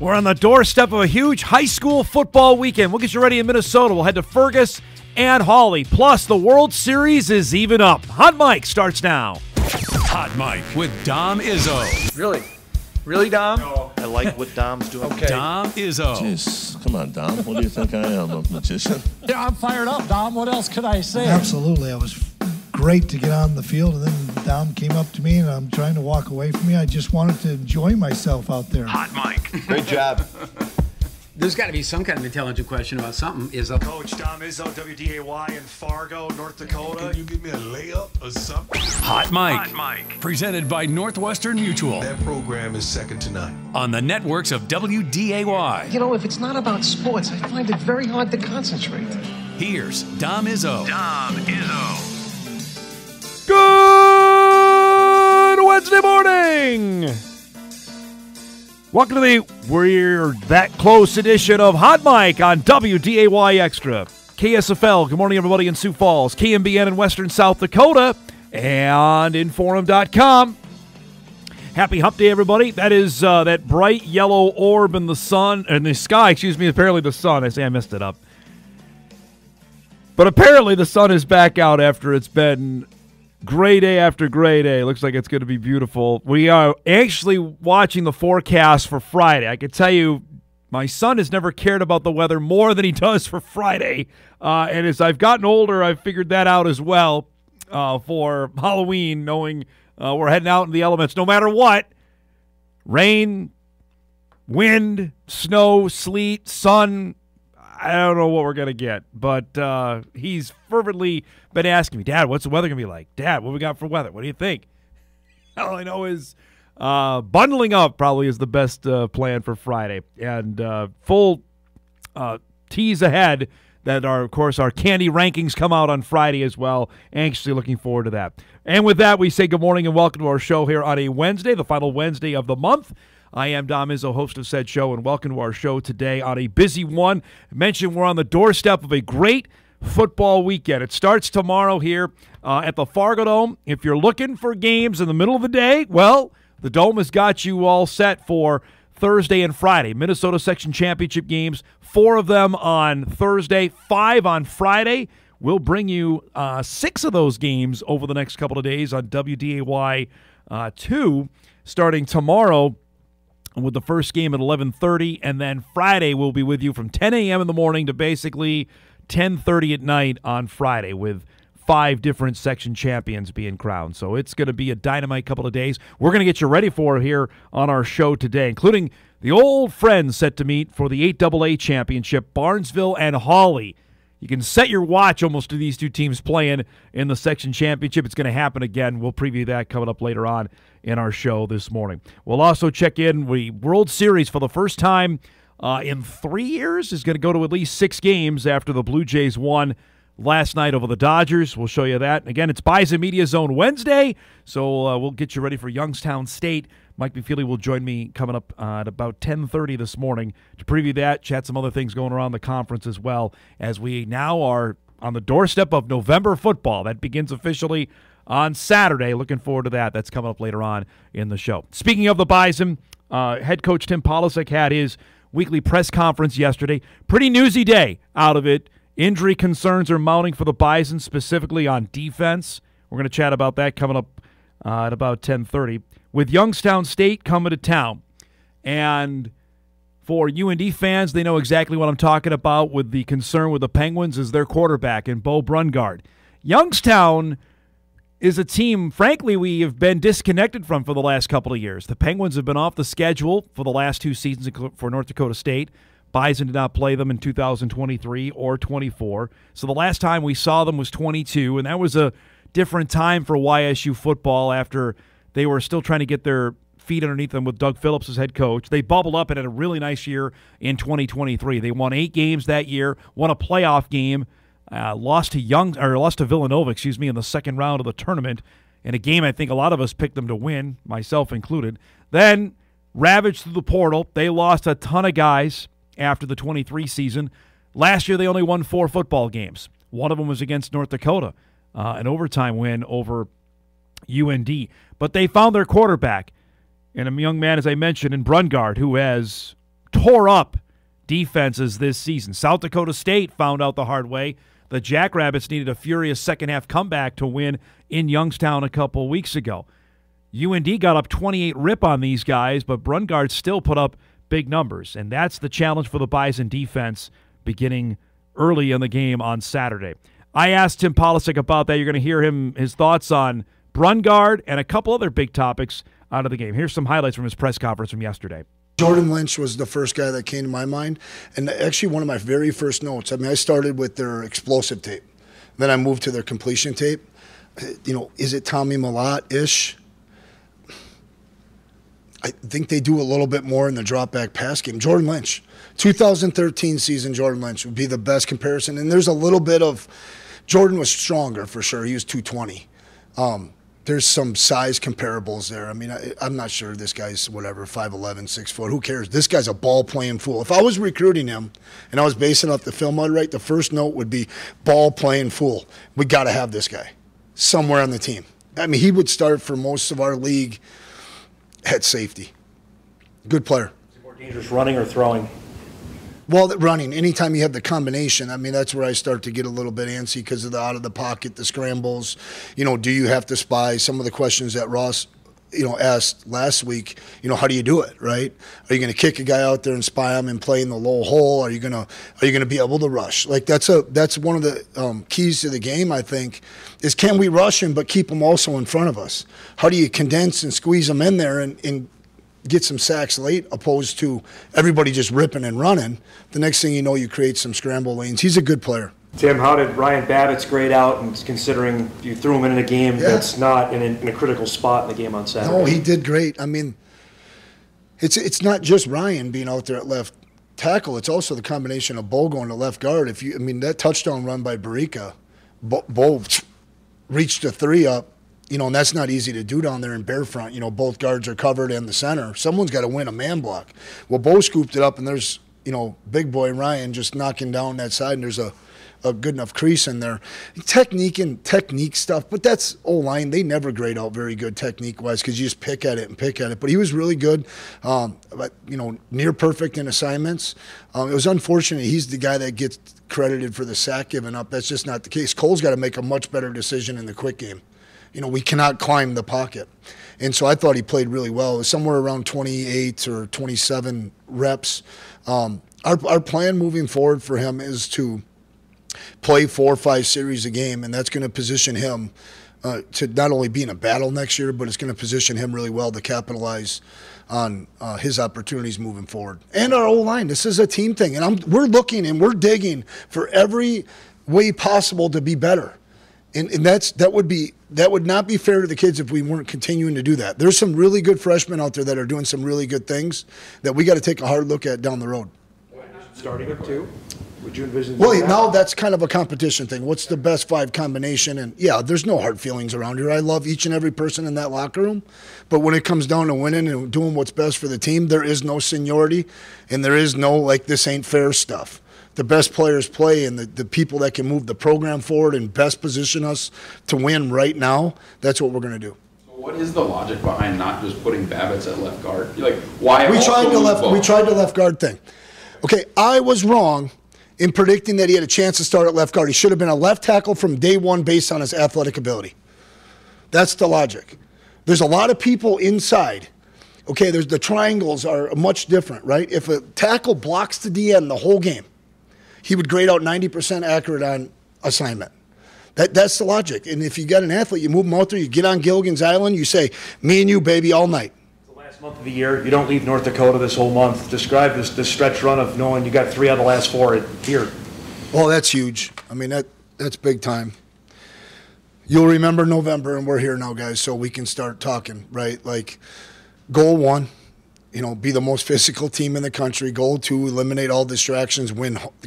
We're on the doorstep of a huge high school football weekend. We'll get you ready in Minnesota. We'll head to Fergus and Hawley. Plus, the World Series is even up. Hot Mike starts now. Hot Mike with Dom Izzo. Really? Really, Dom? No. I like what Dom's doing. Okay. Dom Izzo. Jeez, come on, Dom. What do you think I am, a magician? Yeah, I'm fired up, Dom. What else could I say? Absolutely. I was great to get on the field, and then Dom came up to me, and I'm trying to walk away from me. I just wanted to enjoy myself out there. Hot Mike. Great job. There's got to be some kind of intelligent question about something. Izzo. Coach Dom Izzo, WDAY in Fargo, North Dakota. Can you give me a layup or something? Hot Mike. Presented by Northwestern Mutual. That program is second to none. On the networks of WDAY. You know, if it's not about sports, I find it very hard to concentrate. Here's Dom Izzo. Good Wednesday morning. Welcome to the We're That Close edition of Hot Mike on WDAY Extra. KSFL, good morning everybody in Sioux Falls, KMBN in Western South Dakota, and Inforum.com. Happy Hump Day, everybody. That is that bright yellow orb in the sun, in the sky, apparently the sun. I messed it up. But apparently the sun is back out after it's been gray day after gray day. Looks like it's going to be beautiful. We are actually watching the forecast for Friday. I can tell you, my son has never cared about the weather more than he does for Friday. And as I've gotten older, I've figured that out as well for Halloween, knowing we're heading out in the elements no matter what. Rain, wind, snow, sleet, sun. I don't know what we're going to get, but he's fervently been asking me, Dad, what's the weather going to be like? Dad, what we got for weather? What do you think? All I know is bundling up probably is the best plan for Friday. And full tease ahead that, of course, our candy rankings come out on Friday as well. Anxiously looking forward to that. And with that, we say good morning and welcome to our show here on a Wednesday, the final Wednesday of the month. I am Dom Izzo, host of said show, and welcome to our show today on a busy one. I mentioned we're on the doorstep of a great football weekend. It starts tomorrow here at the Fargo Dome. If you're looking for games in the middle of the day, well, the Dome has got you all set for Thursday and Friday. Minnesota Section Championship games, 4 of them on Thursday, 5 on Friday. We'll bring you 6 of those games over the next couple of days on WDAY 2, starting tomorrow with the first game at 11:30, and then Friday we'll be with you from 10 a.m. in the morning to basically 10:30 at night on Friday with 5 different section champions being crowned. So it's going to be a dynamite couple of days. We're going to get you ready for it here on our show today, including the old friends set to meet for the 8AA championship, Barnesville and Hawley. You can set your watch almost to these two teams playing in the section championship. It's going to happen again. We'll preview that coming up later on in our show this morning. We'll also check in the World Series for the first time in 3 years. Is going to go to at least 6 games after the Blue Jays won last night over the Dodgers. We'll show you that. Again, it's Bison Media Zone Wednesday, so we'll get you ready for Youngstown State. Mike McFeely will join me coming up at about 10:30 this morning to preview that, chat some other things going around the conference as well, as we now are on the doorstep of November football. That begins officially on Saturday. Looking forward to that. That's coming up later on in the show. Speaking of the Bison, head coach Tim Polasek had his weekly press conference yesterday. Pretty newsy day out of it. Injury concerns are mounting for the Bison, specifically on defense. We're going to chat about that coming up at about 10:30. With Youngstown State coming to town. And for UND fans, they know exactly what I'm talking about with the concern with the Penguins as their quarterback in Bo Brungard. Youngstown is a team, frankly, we have been disconnected from for the last couple of years. The Penguins have been off the schedule for the last 2 seasons for North Dakota State. Bison did not play them in 2023 or 24. So the last time we saw them was 22, and that was a different time for YSU football after they were still trying to get their feet underneath them with Doug Phillips as head coach. They bubbled up and had a really nice year in 2023. They won 8 games that year, won a playoff game, lost to Villanova, in the second round of the tournament, in a game I think a lot of us picked them to win, myself included. Then ravaged through the portal. They lost a ton of guys after the 23 season. Last year they only won 4 football games. One of them was against North Dakota, an overtime win over UND. But they found their quarterback, and a young man, as I mentioned, in Brungard, who has tore up defenses this season. South Dakota State found out the hard way. The Jackrabbits needed a furious second-half comeback to win in Youngstown a couple weeks ago. UND got up 28 rip on these guys, but Brungard still put up big numbers, and that's the challenge for the Bison defense beginning early in the game on Saturday. I asked Tim Polisic about that. You're going to hear his thoughts on Brungard and a couple other big topics out of the game. Here's some highlights from his press conference from yesterday. Jordan Lynch was the first guy that came to my mind, and actually one of my very first notes. I mean, I started with their explosive tape. Then I moved to their completion tape. Is it Tommy Mellott-ish? I think they do a little bit more in the drop-back pass game. Jordan Lynch, 2013 season Jordan Lynch would be the best comparison. And there's a little bit of – Jordan was stronger for sure. He was 220. There's some size comparables there. I mean, I'm not sure this guy's, 5'11", 6 foot. Who cares? This guy's a ball-playing fool. If I was recruiting him and I was basing off the film I'd write, the first note would be ball-playing fool. We got to have this guy somewhere on the team. I mean, he would start for most of our league at safety. Good player. Is he more dangerous running or throwing? Well, running. Anytime you have the combination, I mean, that's where I start to get a little bit antsy because of the out of the pocket, the scrambles. Do you have to spy? Some of the questions that Ross, asked last week, how do you do it, right? Are you going to kick a guy out there and spy him and play in the low hole? Are you going to be able to rush? Like that's one of the keys to the game, I think, is can we rush him but keep him also in front of us? How do you condense and squeeze him in there and get some sacks late opposed to everybody just ripping and running? The next thing you know, you create some scramble lanes. He's a good player. Tim, how did Ryan Babbitt's grade out, and considering you threw him in a game that's not in a critical spot in the game on Saturday? No, he did great. I mean, it's not just Ryan being out there at left tackle. It's also the combination of Bo going to left guard. That touchdown run by Barica, Bo reached a 3 up, and that's not easy to do down there in bare front. Both guards are covered in the center. Someone's got to win a man block. Well, Bo scooped it up, and there's, big boy Ryan just knocking down that side, and there's a good enough crease in there. Technique stuff, but that's O-line. They never grade out very good technique-wise because you just pick at it. But he was really good, near perfect in assignments. It was unfortunate he's the guy that gets credited for the sack given up. That's just not the case. Cole's got to make a much better decision in the quick game. We cannot climb the pocket. And so I thought he played really well. It was somewhere around 28 or 27 reps. Our plan moving forward for him is to play 4 or 5 series a game, and that's going to position him to not only be in a battle next year, but it's going to position him really well to capitalize on his opportunities moving forward. And our O-line, this is a team thing, and we're looking and we're digging for every way possible to be better. And that would not be fair to the kids if we weren't continuing to do that. There's some really good freshmen out there that are doing some really good things that we got to take a hard look at down the road. Starting at 2? Would you envision? Well, now that's kind of a competition thing. What's the best 5 combination? And yeah, there's no hard feelings around here. I love each and every person in that locker room. But when it comes down to winning and doing what's best for the team, there is no seniority and there is no this ain't fair stuff. The best players play, and the people that can move the program forward and best position us to win right now, that's what we're going to do. So what is the logic behind not just putting Babbitts at left guard? Why? We tried the left guard thing. Okay, I was wrong in predicting that he had a chance to start at left guard. He should have been a left tackle from day one based on his athletic ability. That's the logic. There's a lot of people inside. Okay, the triangles are much different, right? If a tackle blocks the DN the whole game, he would grade out 90% accurate on assignment. That's the logic. And if you got an athlete, you move him out there, you get on Gilligan's Island, you say, me and you, baby, all night. The last month of the year, you don't leave North Dakota this whole month. Describe this stretch run of knowing you got 3 out of the last 4 here. Well, that's huge. I mean, that's big time. You'll remember November, and we're here now, guys, so we can start talking, right? Goal 1. Be the most physical team in the country. Goal 2, eliminate all distractions.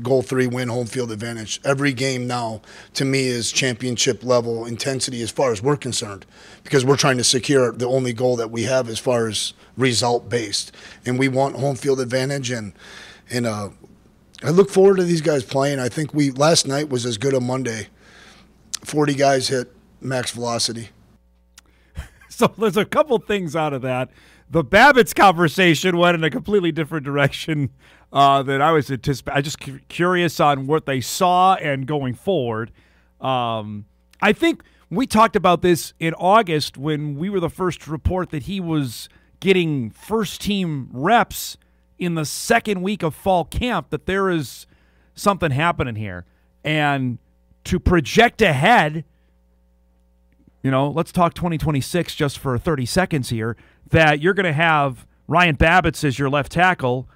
Goal 3, win home field advantage. Every game now, to me, is championship level intensity as far as we're concerned, because we're trying to secure the only goal that we have as far as result based, and we want home field advantage. And I look forward to these guys playing. I think last night was as good a Monday. 40 guys hit max velocity. So there's a couple things out of that the Babbitts conversation went in a completely different direction than I was anticipating. I'm just curious on what they saw and going forward. I think we talked about this in August when we were the first to report that he was getting first-team reps in the second week of fall camp, that there is something happening here. And to project ahead, let's talk 2026 just for 30 seconds here, that you're going to have Ryan Babbitts as your left tackle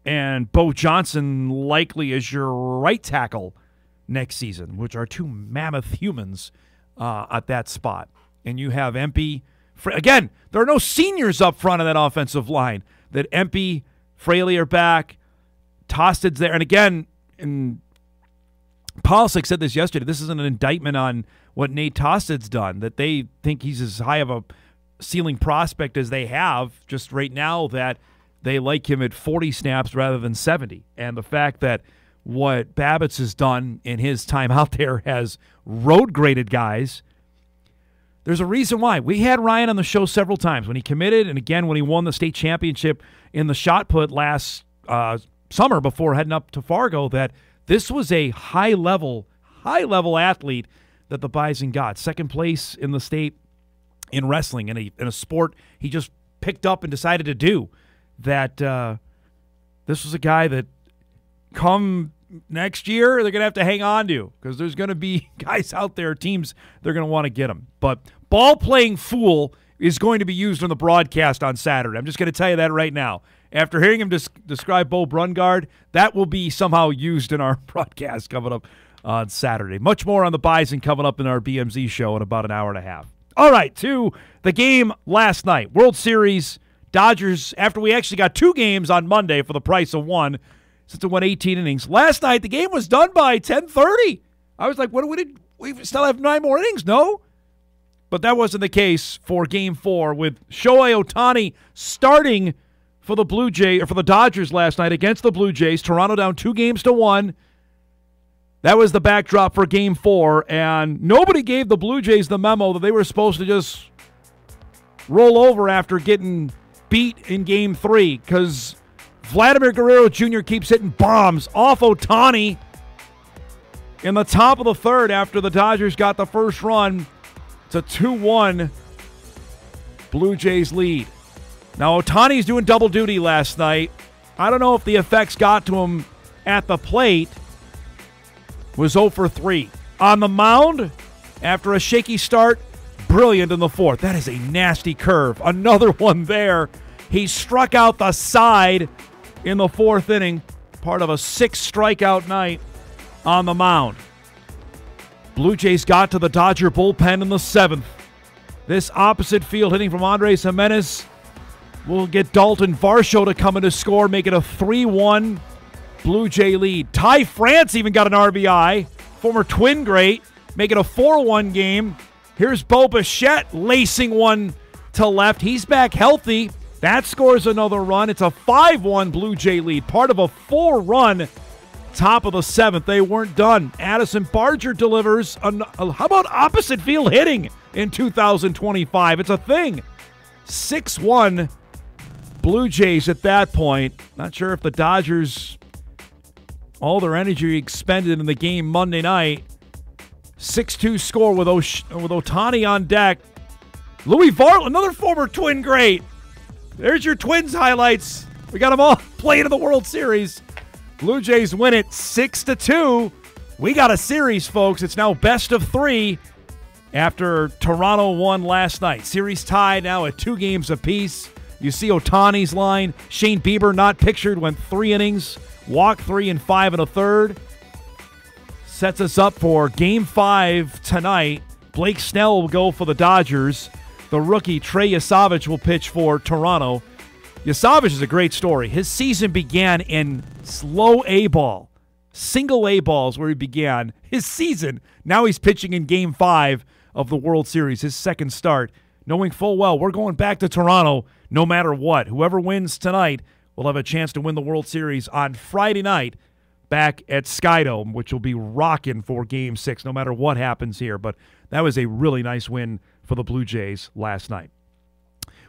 and Bo Johnson likely as your right tackle next season, which are two mammoth humans at that spot. And you have Empey. Again, there are no seniors up front of that offensive line. That Empey, Fraley are back, Tosted's there. And again, Polisic said this yesterday, this isn't an indictment on what Nate Tosted's done, that they think he's as high of a ceiling prospect as they have just right now, that they like him at 40 snaps rather than 70. And the fact that what Babbitts has done in his time out there has road-graded guys, there's a reason why. We had Ryan on the show several times when he committed, and again when he won the state championship in the shot put last summer before heading up to Fargo, that this was a high-level athlete that the Bison got. Second place in the state in wrestling, in a sport he just picked up and decided to do. That this was a guy that come next year they're going to have to hang on to, because there's going to be guys out there, teams, they're going to want to get him. But ball-playing fool is going to be used on the broadcast on Saturday. I'm just going to tell you that right now. After hearing him describe Bo Brungard, that will be somehow used in our broadcast coming up on Saturday. Much more on the Bison coming up in our BMZ show in about an hour and a half. All right, to the game last night. World Series, Dodgers, after we actually got two games on Monday for the price of one, since it went 18 innings. Last night, the game was done by 10:30. I was like, what did we still have 9 more innings? No. But that wasn't the case for Game 4, with Shohei Ohtani starting for the for the Dodgers last night against the Blue Jays. Toronto down 2-1. That was the backdrop for Game 4, and nobody gave the Blue Jays the memo that they were supposed to just roll over after getting beat in Game 3, because Vladimir Guerrero Jr. keeps hitting bombs off Ohtani in the top of the third after the Dodgers got the first run. It's a 2-1 Blue Jays lead. Now, Ohtani's doing double duty last night. I don't know if the effects got to him at the plate. Was 0 for 3. On the mound, after a shaky start, brilliant in the fourth. That is a nasty curve. Another one there. He struck out the side in the fourth inning, part of a 6-strikeout night on the mound. Blue Jays got to the Dodger bullpen in the 7th. This opposite field hitting from Andres Jimenez will get Dalton Varsho to come in to score, make it a 3-1 Blue Jay lead. Ty France even got an RBI, former Twin great, make it a 4-1 game. Here's Bo Bichette lacing one to left. He's back healthy. That scores another run. It's a 5-1 Blue Jay lead, part of a 4-run top of the 7th. They weren't done. Addison Barger delivers. How about opposite field hitting in 2025? It's a thing. 6-1 Blue Jays at that point. Not sure if the Dodgers, all their energy expended in the game Monday night. 6-2 score with Ohtani on deck. Louis Varland, another former Twin great. There's your Twins highlights. We got them all playing in the World Series. Blue Jays win it 6-2. We got a series, folks. It's now best of 3 after Toronto won last night. Series tied now at 2 games apiece. You see Ohtani's line. Shane Bieber not pictured, went 3 innings, walked 3 and 5 1/3. Sets us up for Game 5 tonight. Blake Snell will go for the Dodgers. The rookie Trey Yasavich will pitch for Toronto. Yasavich is a great story. His season began in slow A ball. Single A balls where he began his season. Now he's pitching in Game 5 of the World Series, his second start, knowing full well we're going back to Toronto no matter what. Whoever wins tonight will have a chance to win the World Series on Friday night back at Skydome, which will be rocking for Game 6 no matter what happens here. But that was a really nice win for the Blue Jays last night.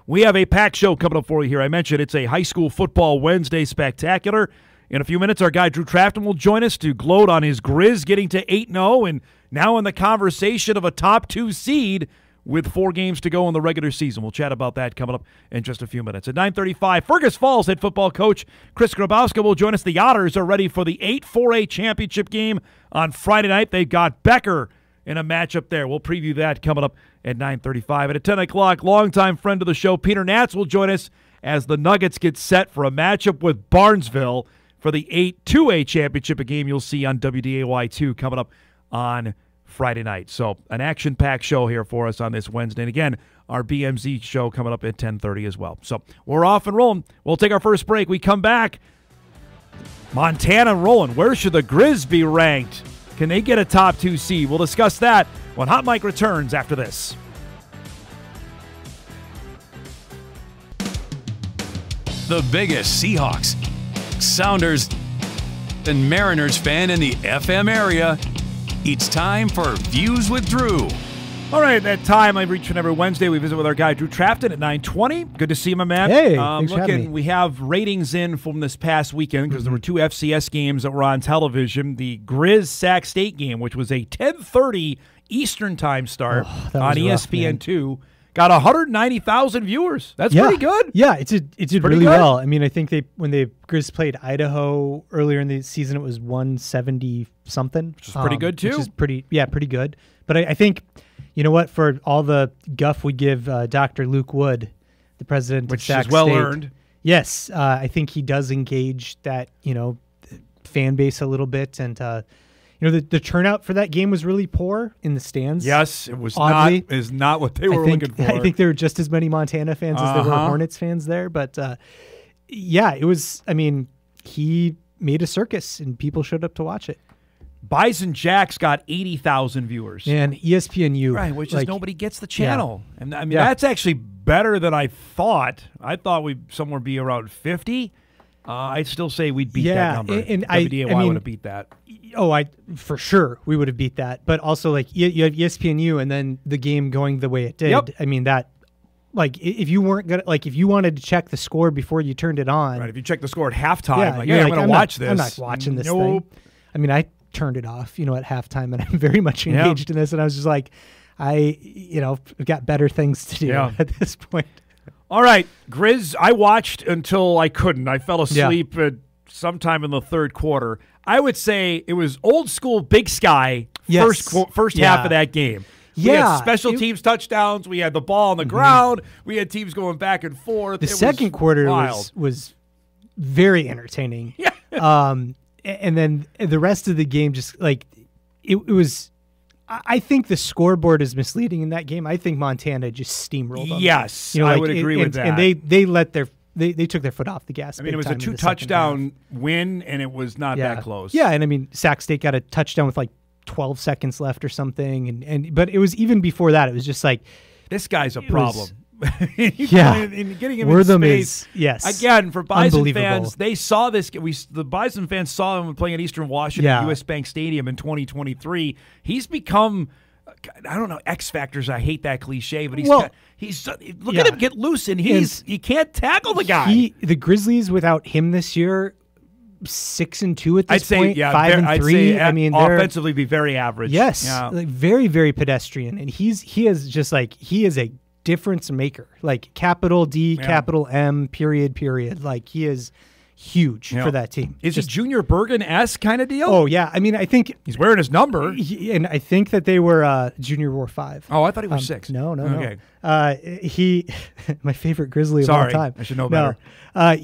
We have a packed show coming up for you here. I mentioned it's a high school football Wednesday spectacular. In a few minutes, our guy Drew Trafton will join us to gloat on his Grizz getting to 8-0 and now in the conversation of a top 2 seed with 4 games to go in the regular season. We'll chat about that coming up in just a few minutes. At 9:35, Fergus Falls head football coach Chris Grabowska will join us. The Otters are ready for the 8-4A championship game on Friday night. They've got Becker in a matchup there. We'll preview that coming up at 9:35. And at 10 o'clock, longtime friend of the show, Peter Natz, will join us as the Nuggets get set for a matchup with Barnesville for the 8-2A championship, a game you'll see on WDAY2 coming up on Friday night. So an action-packed show here for us on this Wednesday. And again, our BMZ show coming up at 10:30 as well. So we're off and rolling. We'll take our first break. We come back. Montana rolling. Where should the Grizz be ranked? Can they get a top 2 seed? We'll discuss that when Hot Mike returns after this. The biggest Seahawks, Sounders, and Mariners fan in the FM area. It's time for Views with Drew. All right, at that time, I reach every Wednesday. We visit with our guy, Drew Trafton, at 9:20. Good to see you, my man. Hey, thanks for having me. We have ratings in from this past weekend because there were 2 FCS games that were on television. The Grizz-Sac State game, which was a 10:30 Eastern time start on ESPN2. Got 190,000 viewers. That's pretty good. Yeah, it did really well. I mean, I think when the Grizz played Idaho earlier in the season, it was 170 something, which is pretty good too. Which is pretty good. But I think, you know what, for all the guff we give Dr. Luke Wood, the president of Sac State, well earned. Yes, I think he does engage that fan base a little bit, and the turnout for that game was really poor in the stands. Yes, it was oddly. not what they were looking for. I think there were just as many Montana fans as there were Hornets fans there. But, it was, I mean, he made a circus, and people showed up to watch it. Bison Jacks got 80,000 viewers. And ESPNU. Right, which is nobody gets the channel. Yeah. And I mean, that's actually better than I thought. I thought we'd somewhere be around 50. I'd still say we'd beat that number. And WDAY would have beat that. For sure we would have beat that. But also, you have ESPNU, and then the game going the way it did. Yep. I mean, that, if you weren't gonna, if you wanted to check the score before you turned it on, right? If you check the score at halftime, I'm going to watch this. I'm not watching this thing. I mean, I turned it off, at halftime, and I'm very much engaged in this. And I was just like, I've got better things to do at this point. All right, Grizz, I watched until I couldn't. I fell asleep at sometime in the third quarter. I would say it was old school Big Sky first half of that game. We had special teams touchdowns. We had the ball on the ground. We had teams going back and forth. The second quarter was very entertaining. Yeah. And then the rest of the game just it was. I think the scoreboard is misleading in that game. I think Montana just steamrolled them. Yes, I would agree with that. And they took their foot off the gas. I mean, it was a 2-touchdown win, and it was not that close. Yeah, and I mean, Sac State got a touchdown with 12 seconds left or something, but it was even before that. It was just this guy's a problem. And getting him Wortham in space. Again, for Bison fans, they saw this. The Bison fans saw him playing at Eastern Washington at US Bank Stadium in 2023. He's become, I don't know, X Factors. I hate that cliche, but look at him get loose, and he can't tackle the guy. The Grizzlies without him this year, 6-2 at this point. 5-3. I mean, offensively be very average. Yes, very, very pedestrian, and he is a difference maker, capital D, capital M, period. He is huge for that team. Is it Junior Bergen-esque kind of deal? Oh, yeah. I mean, I think he's wearing his number. And I think that they were Junior wore 5. Oh, I thought he was 6. No. Okay. My favorite Grizzly of all time. I should know better. I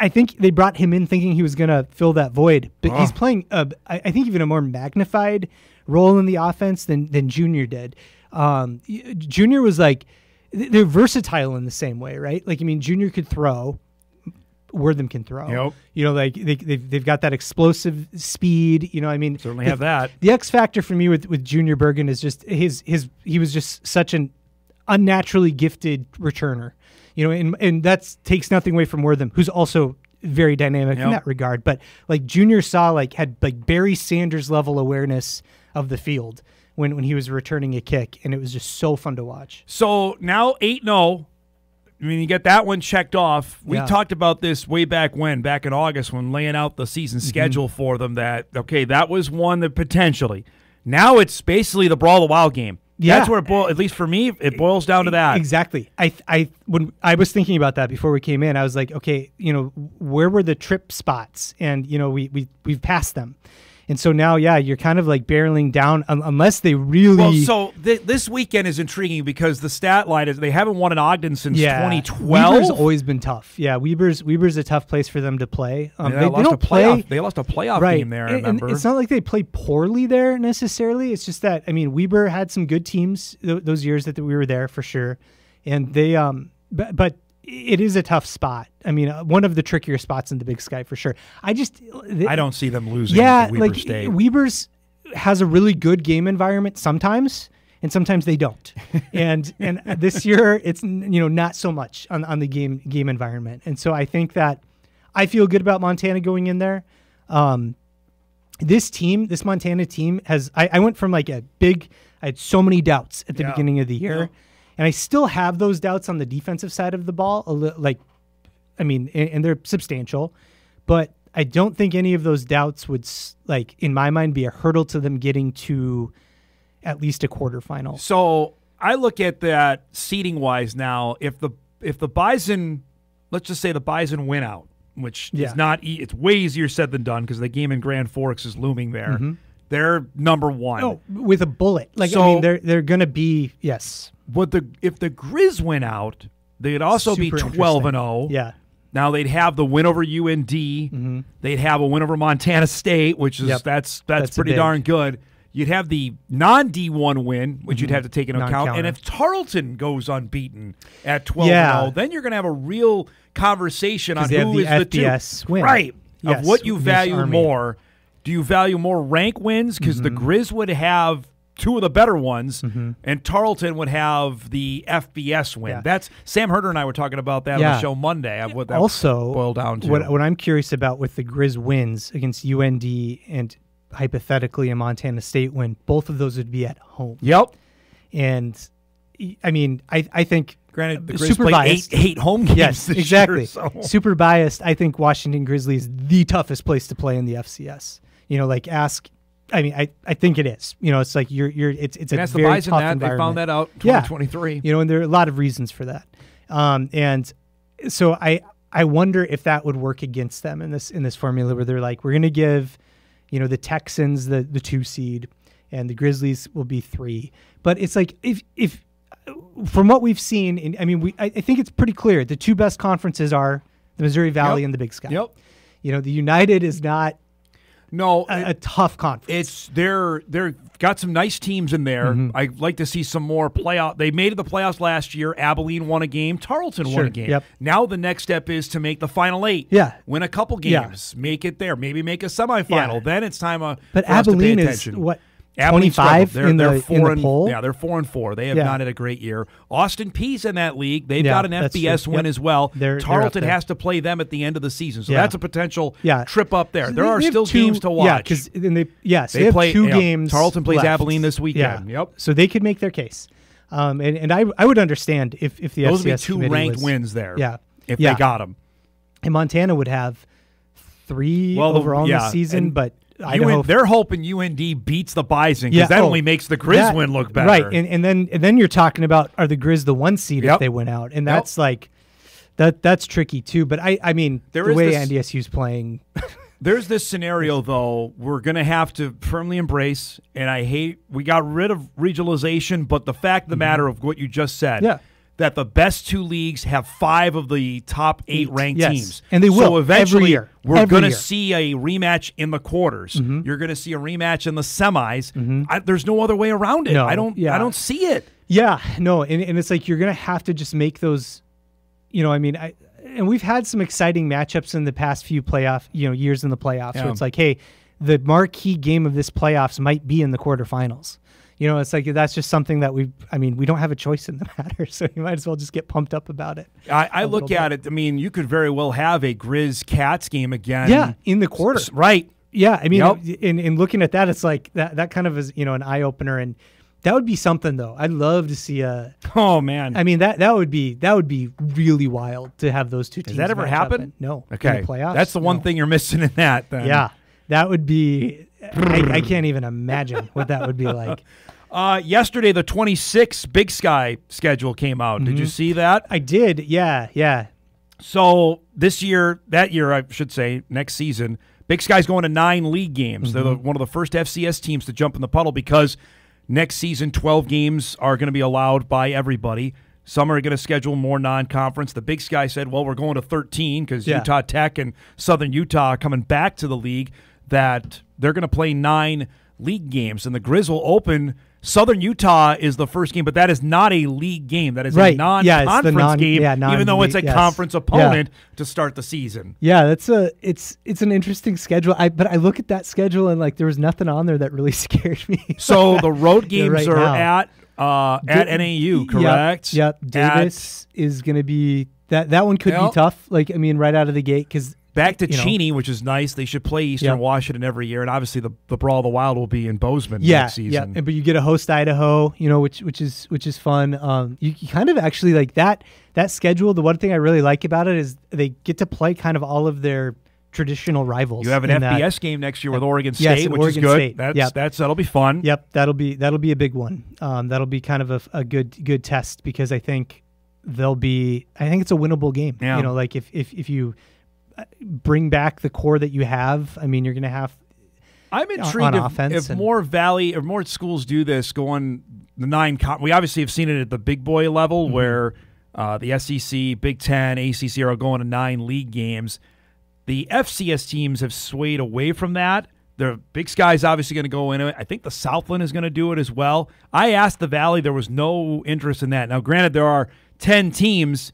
think they brought him in thinking he was going to fill that void, but he's playing, I think, even a more magnified role in the offense than Junior did. Junior was they're versatile in the same way, right? Junior could throw, Wortham can throw. Yep. They've got that explosive speed. Certainly have that. The X factor for me with Junior Bergen is just he was just such an unnaturally gifted returner. And that takes nothing away from Wortham, who's also very dynamic in that regard. But Junior had Barry Sanders level awareness of the field. when he was returning a kick, and it was just so fun to watch. So now 8-0. I mean, you get that one checked off. We talked about this way back in August, when laying out the season schedule for them, that, okay, that was one that potentially. Now it's basically the Brawl of the Wild game. Yeah. That's where it at least for me, it boils down to that. Exactly. When I was thinking about that before we came in, I was like, okay, where were the trip spots? And, we've passed them. And so now, you're kind of like barreling down unless they really. Well, so this weekend is intriguing because the stat line is they haven't won in Ogden since 2012. Weber's always been tough. Yeah, Weber's a tough place for them to play. They don't play. They lost a playoff game there. I remember. And it's not like they play poorly there necessarily. It's just that Weber had some good teams those years that we were there for sure, and they but it is a tough spot. One of the trickier spots in the Big Sky for sure. I don't see them losing. Weber State. Weber's has a really good game environment sometimes, and sometimes they don't. and this year it's not so much on the game environment. And so I think that I feel good about Montana going in there. This Montana team I went from I had so many doubts at the beginning of the year. Yeah. And I still have those doubts on the defensive side of the ball, and they're substantial, but I don't think any of those doubts would, in my mind, be a hurdle to them getting to at least a quarterfinal. So I look at that seeding-wise now. If the Bison, let's just say the Bison win out, which is not, it's way easier said than done because the game in Grand Forks is looming there. Mm-hmm. They're number one. Oh, with a bullet. They're going to be, yes. But if the Grizz win out, they'd also be 12-0. Yeah. Now they'd have the win over UND. Mm-hmm. They'd have a win over Montana State, which is that's pretty darn good. You'd have the non-D1 win, which you'd have to take into account. And if Tarleton goes unbeaten at 12-0, then you're going to have a real conversation on who is the FBS two. Win. Right. Yes, of what you value more. Do you value more rank wins? Because the Grizz would have two of the better ones, and Tarleton would have the FBS win. That's Sam Herder and I were talking about that on the show Monday. Of what that boiled down to. What I'm curious about with the Grizz wins against UND and hypothetically a Montana State win, both of those would be at home. Yep. And I think. Granted, the Grizz super biased. eight home games. Yes, this exactly. Year, so. Super biased. I think Washington Grizzly is the toughest place to play in the FCS. I think it is. It's like it's a very tough environment. They found that out in 2023. And there are a lot of reasons for that. And so I wonder if that would work against them in this formula where they're like, we're going to give, the Texans the 2 seed and the Grizzlies will be 3. But it's like if from what we've seen, I think it's pretty clear the 2 best conferences are the Missouri Valley and the Big Sky. Yep. The United is not. No, a tough conference. They're got some nice teams in there. I'd like to see some more playoff. They made the playoffs last year. Abilene won a game. Tarleton won a game. Yep. Now the next step is to make the Final 8. Yeah, win a couple games, make it there. Maybe make a semifinal. Yeah. Then it's time but for us Abilene to pay is attention. what. Abilene's 25 in the poll? Yeah, they're 4-4. They have not had a great year. Austin Peay's in that league. They've got an FBS win as well. Tarleton has to play them at the end of the season, so that's a potential trip up there. So there are still games to watch. Yeah, because they play 2 games. Tarleton plays left. Abilene this weekend. Yeah. Yep. So they could make their case, and I would understand if the those FCS would be 2 ranked wins there. Yeah, if they got them. And Montana would have 3 overall in the season, but. They're hoping UND beats the Bison because that only makes the Grizz win look better. Right, and then you're talking about are the Grizz the 1 seed if they win out, and that's like that's tricky too. But I mean the way NDSU's playing. There's this scenario though we're going to have to firmly embrace, and we got rid of regionalization, but the fact of the matter of what you just said. That the best 2 leagues have 5 of the top 8 ranked teams. And they will. So eventually, every year. We're going to see a rematch in the quarters. You're going to see a rematch in the semis. There's no other way around it. No, I don't see it. Yeah, no, and it's like you're going to have to just make those, and we've had some exciting matchups in the past few years in the playoffs where it's like, hey, the marquee game of this playoffs might be in the quarterfinals. It's like that's just something that we don't have a choice in the matter, so you might as well just get pumped up about it. I look at it. You could very well have a Grizz Cats game again. Yeah, in the quarter. Right. Yeah, I mean, Yep. in looking at that, it's like that kind of is, an eye opener, and that would be something though. I'd love to see a. Oh man, I mean that would be really wild to have those two teams. Has that ever match up happened? in- No. Okay, In the playoffs. that's the one thing you're missing in that. Then. Yeah, that would be. I can't even imagine what that would be like. Yesterday, the 26 Big Sky schedule came out. Did you see that? I did. Yeah. So that year, I should say, next season, Big Sky's going to 9 league games. They're one of the first FCS teams to jump in the puddle because next season 12 games are going to be allowed by everybody. Some are going to schedule more non-conference. The Big Sky said, well, we're going to 13 because Utah Tech and Southern Utah are coming back to the league, that they're going to play 9 league games. And the Grizz will open. Southern Utah is the first game, but that is not a league game. That is a non-conference game, even though it's a conference opponent to start the season. Yeah, it's an interesting schedule. But I look at that schedule and like there was nothing on there that really scared me. So the road games are now. at NAU, correct? Yep. Davis is going to be that one could be tough. Like, I mean, right out of the gate, because back to Cheney, which is nice. They should play Eastern Washington every year, and obviously the Brawl of the Wild will be in Bozeman next season. Yeah, but you get a host Idaho, which is fun. You kind of actually like that schedule. The one thing I really like about it is they get to play kind of all of their traditional rivals. You have an FBS game next year with Oregon State, which is good. That'll be fun. Yep, that'll be a big one. That'll be kind of a good test, because I think it's a winnable game. Yeah. Like if you bring back the core that you have, I mean, you're going to have. I'm intrigued if more schools do this. Go on the 9. We obviously have seen it at the big boy level, where the SEC, Big Ten, ACC are going to 9 league games. The FCS teams have swayed away from that. The Big Sky is obviously going to go into it. I think the Southland is going to do it as well. I asked the Valley; there was no interest in that. Now, granted, there are 10 teams.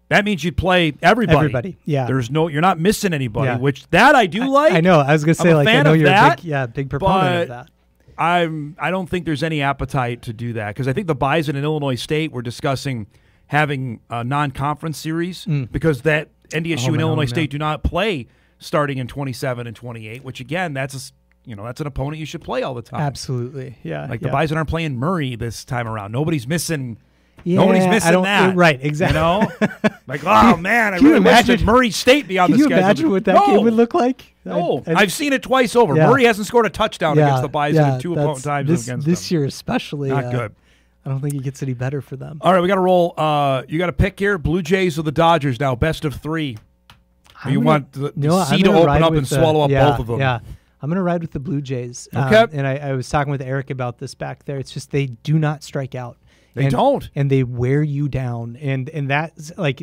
That means you'd play everybody. Yeah. You're not missing anybody, which that I do like. I know. I was going to say, I know you're a big proponent of that. I don't think there's any appetite to do that, because I think the Bison and Illinois State were discussing having a non-conference series because that NDSU and Illinois State do not play starting in 27 and 28, which again, that's an opponent you should play all the time. Absolutely. Yeah. The Bison aren't playing Murray this time around. Nobody's missing Yeah, Nobody's missing that. Right, exactly. You know? Like, oh, man, I really wish that Murray State be on the schedule. Can you imagine what that game would look like? No. I've seen it twice over. Yeah. Murray hasn't scored a touchdown against the Bison in 2 times against them. This year especially. Not good. I don't think it gets any better for them. All right, we got to roll. You got a pick here. Blue Jays or the Dodgers now, best of 3. You want the sea to open up and swallow up both of them. Yeah, I'm going to ride with the Blue Jays. Okay. And I was talking with Eric about this back there. It's just they do not strike out. They don't. And they wear you down. And that's like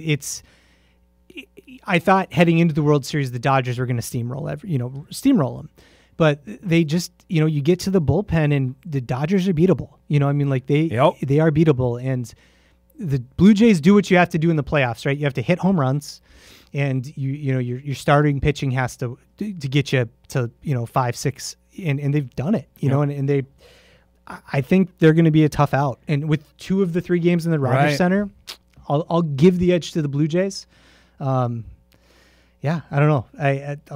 I thought heading into the World Series, the Dodgers were going to steamroll them. But they just, you get to the bullpen and the Dodgers are beatable. They are beatable. And the Blue Jays do what you have to do in the playoffs, right? You have to hit home runs, and your starting pitching has to get you to 5, 6, and they've done it. And they, I think they're going to be a tough out. And with 2 of the 3 games in the Rogers Center, I'll give the edge to the Blue Jays. Yeah, I don't know.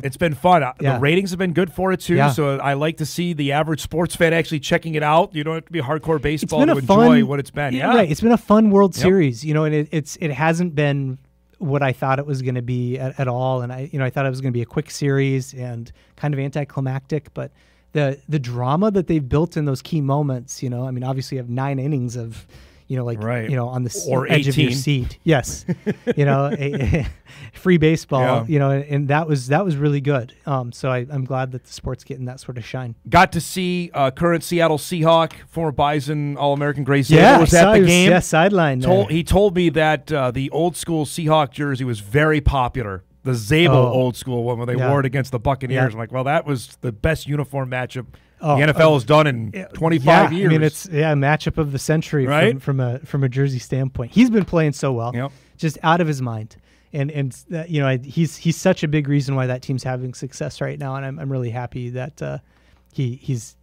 It's been fun. The ratings have been good for it, too. Yeah. So I like to see the average sports fan actually checking it out. You don't have to be hardcore baseball to enjoy what it's been. Yeah, right. It's been a fun World Series, and it hasn't been what I thought it was going to be at all. And I thought it was going to be a quick series and kind of anticlimactic. But the drama that they've built in those key moments, obviously you have 9 innings of on the edge 18. of your seat. Yes. Free baseball, and that was really good. So I'm glad that the sport's getting that sort of shine. Got to see current Seattle Seahawk, former Bison All-American Gray Zabel was at the game. Yeah, sideline. He told me that the old school Seahawk jersey was very popular. The Zabel old school one when they wore it against the Buccaneers. I'm like, well, that was the best uniform matchup the NFL has done in 25 years. I mean, it's a matchup of the century, right? From a jersey standpoint. He's been playing so well, just out of his mind, and he's such a big reason why that team's having success right now, and I'm really happy that he's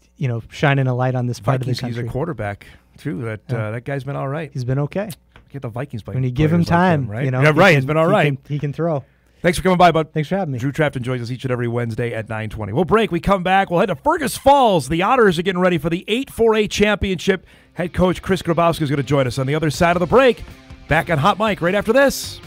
shining a light on this part of the country. He's a quarterback too. That guy's been all right. He's been okay. Get the Vikings playing when you give him time, right? He's been all right. He can throw. Thanks for coming by, bud. Thanks for having me. Drew Trafton joins us each and every Wednesday at 9:20. We'll break. We come back. We'll head to Fergus Falls. The Otters are getting ready for the 8-4A championship. Head coach Chris Grabowski is going to join us on the other side of the break. Back on Hot Mic right after this.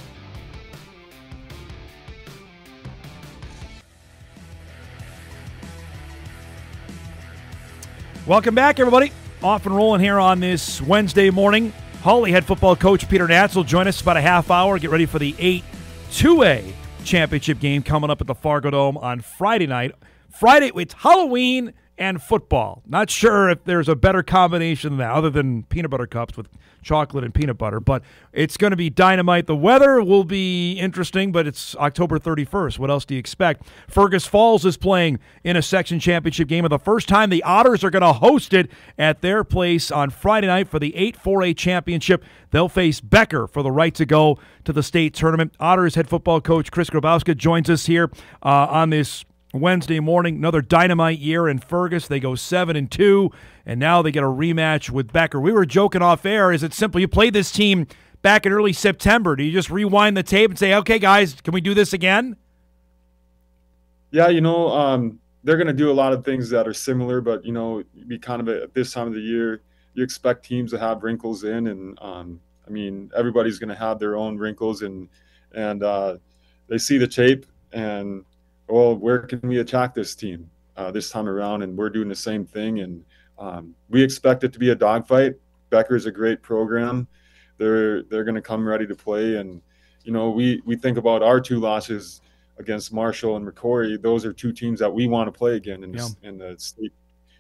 Welcome back, everybody. Off and rolling here on this Wednesday morning. Hawley head football coach Peter Natz will join us about a half hour. Get ready for the 8-2A championship game coming up at the Fargo Dome on Friday night. Friday, it's Halloween and football. Not sure if there's a better combination than that, other than peanut butter cups with chocolate and peanut butter, but it's going to be dynamite. The weather will be interesting, but it's October 31st. What else do you expect? Fergus Falls is playing in a section championship game. For the first time, the Otters are going to host it at their place on Friday night for the 8-4A championship. They'll face Becker for the right to go to the state tournament. Otters head football coach Chris Grabowski joins us here on this Wednesday morning. Another dynamite year in Fergus. They go 7-2, and now they get a rematch with Becker. We were joking off air. Is it simple? You played this team back in early September. Do you just rewind the tape and say, okay, guys, can we do this again? Yeah, they're going to do a lot of things that are similar, but, be kind of at this time of the year, you expect teams to have wrinkles in, and, everybody's going to have their own wrinkles, and they see the tape, and well, where can we attack this team this time around? And we're doing the same thing. And we expect it to be a dogfight. Becker's a great program. They're going to come ready to play. And, we think about our two losses against Marshall and McCrory. Those are two teams that we want to play again in the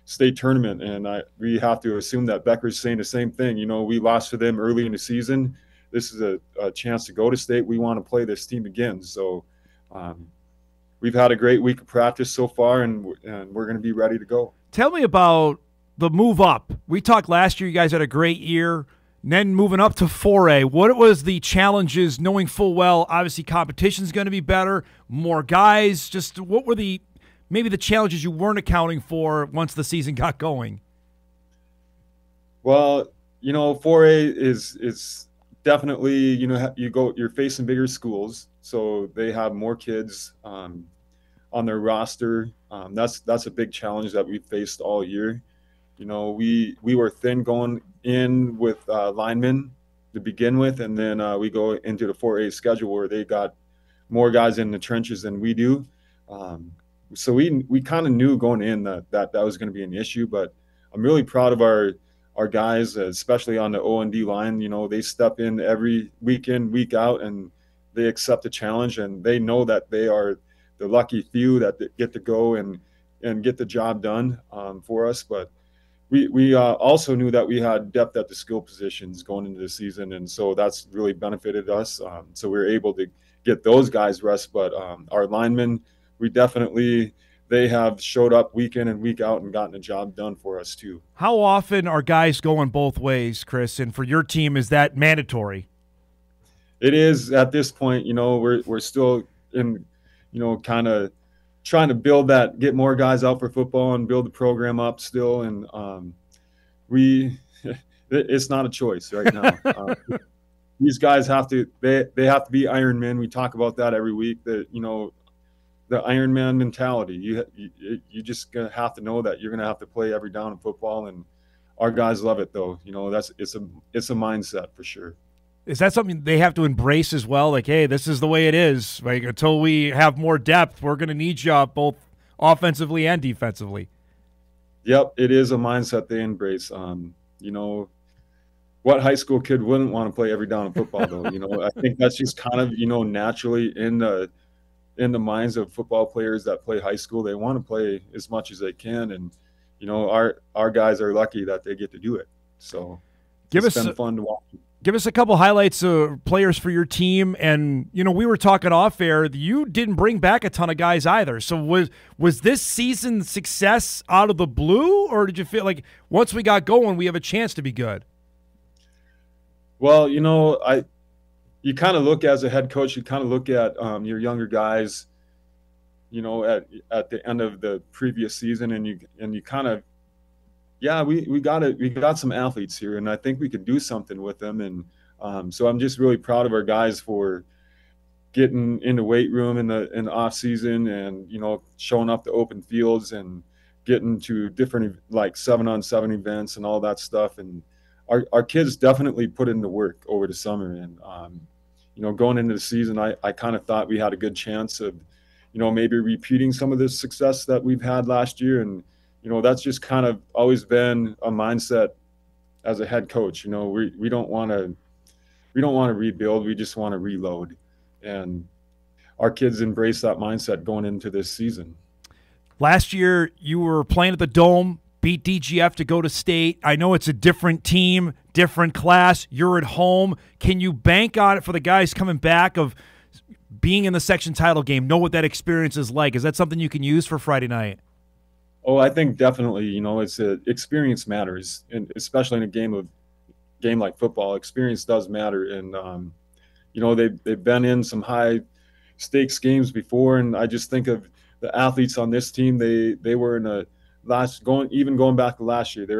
state tournament. And we have to assume that Becker's saying the same thing. We lost to them early in the season. This is a chance to go to state. We want to play this team again. So, we've had a great week of practice so far, and we're going to be ready to go. Tell me about the move up. We talked last year. You guys had a great year. And then moving up to 4A. What was the challenges, knowing full well, obviously competition is going to be better, more guys? Just what were maybe the challenges you weren't accounting for once the season got going? Well, 4A is definitely, you're facing bigger schools. So they have more kids on their roster. That's a big challenge that we faced all year. We were thin going in with linemen to begin with, and then we go into the 4A schedule where they got more guys in the trenches than we do. So we kind of knew going in that was going to be an issue, but I'm really proud of our guys, especially on the O&D line. They step in every week in, week out, and they accept the challenge, and they know that they are the lucky few that get to go and get the job done for us. But we also knew that we had depth at the skill positions going into the season, and so that's really benefited us. So we were able to get those guys rest. But our linemen, they have showed up week in and week out and gotten the job done for us too. How often are guys going both ways, Chris? And for your team, is that mandatory? It is at this point. We're still in, kind of trying to build that, get more guys out for football and build the program up still. And it's not a choice right now. These guys have to be Iron Men. We talk about that every week. That the Iron Man mentality. You just gonna have to know that you're gonna have to play every down in football, and our guys love it though. It's a mindset for sure. Is that something they have to embrace as well? Like, hey, this is the way it is. Like, until we have more depth, we're going to need you both offensively and defensively. Yep, it is a mindset they embrace. What high school kid wouldn't want to play every down in football, though? I think that's just kind of, naturally in the minds of football players that play high school. They want to play as much as they can, and our guys are lucky that they get to do it. So it's been fun to watch. Give us a couple highlights of players for your team. And, we were talking off air. You didn't bring back a ton of guys either. So was this season success out of the blue, or did you feel like once we got going, we have a chance to be good? Well, you kind of look as a head coach, you kind of look at your younger guys, at the end of the previous season, and you kind of, we got some athletes here, and I think we could do something with them. And so I'm just really proud of our guys for getting in the weight room in the off season, and showing up to open fields and getting to different like 7-on-7 events and all that stuff. And our kids definitely put in the work over the summer. And going into the season, I kind of thought we had a good chance of maybe repeating some of the success that we've had last year. And that's just kind of always been a mindset as a head coach. We don't want to rebuild, we just want to reload. And our kids embrace that mindset going into this season. Last year, you were playing at the Dome, beat DGF to go to state. I know it's a different team, different class. You're at home. Can you bank on it for the guys coming back of being in the section title game, know what that experience is like? Is that something you can use for Friday night? Oh, I think definitely. It's experience matters, and especially in a game like football, experience does matter. And they've been in some high stakes games before, and I just think of the athletes on this team. They were in going back to last year, they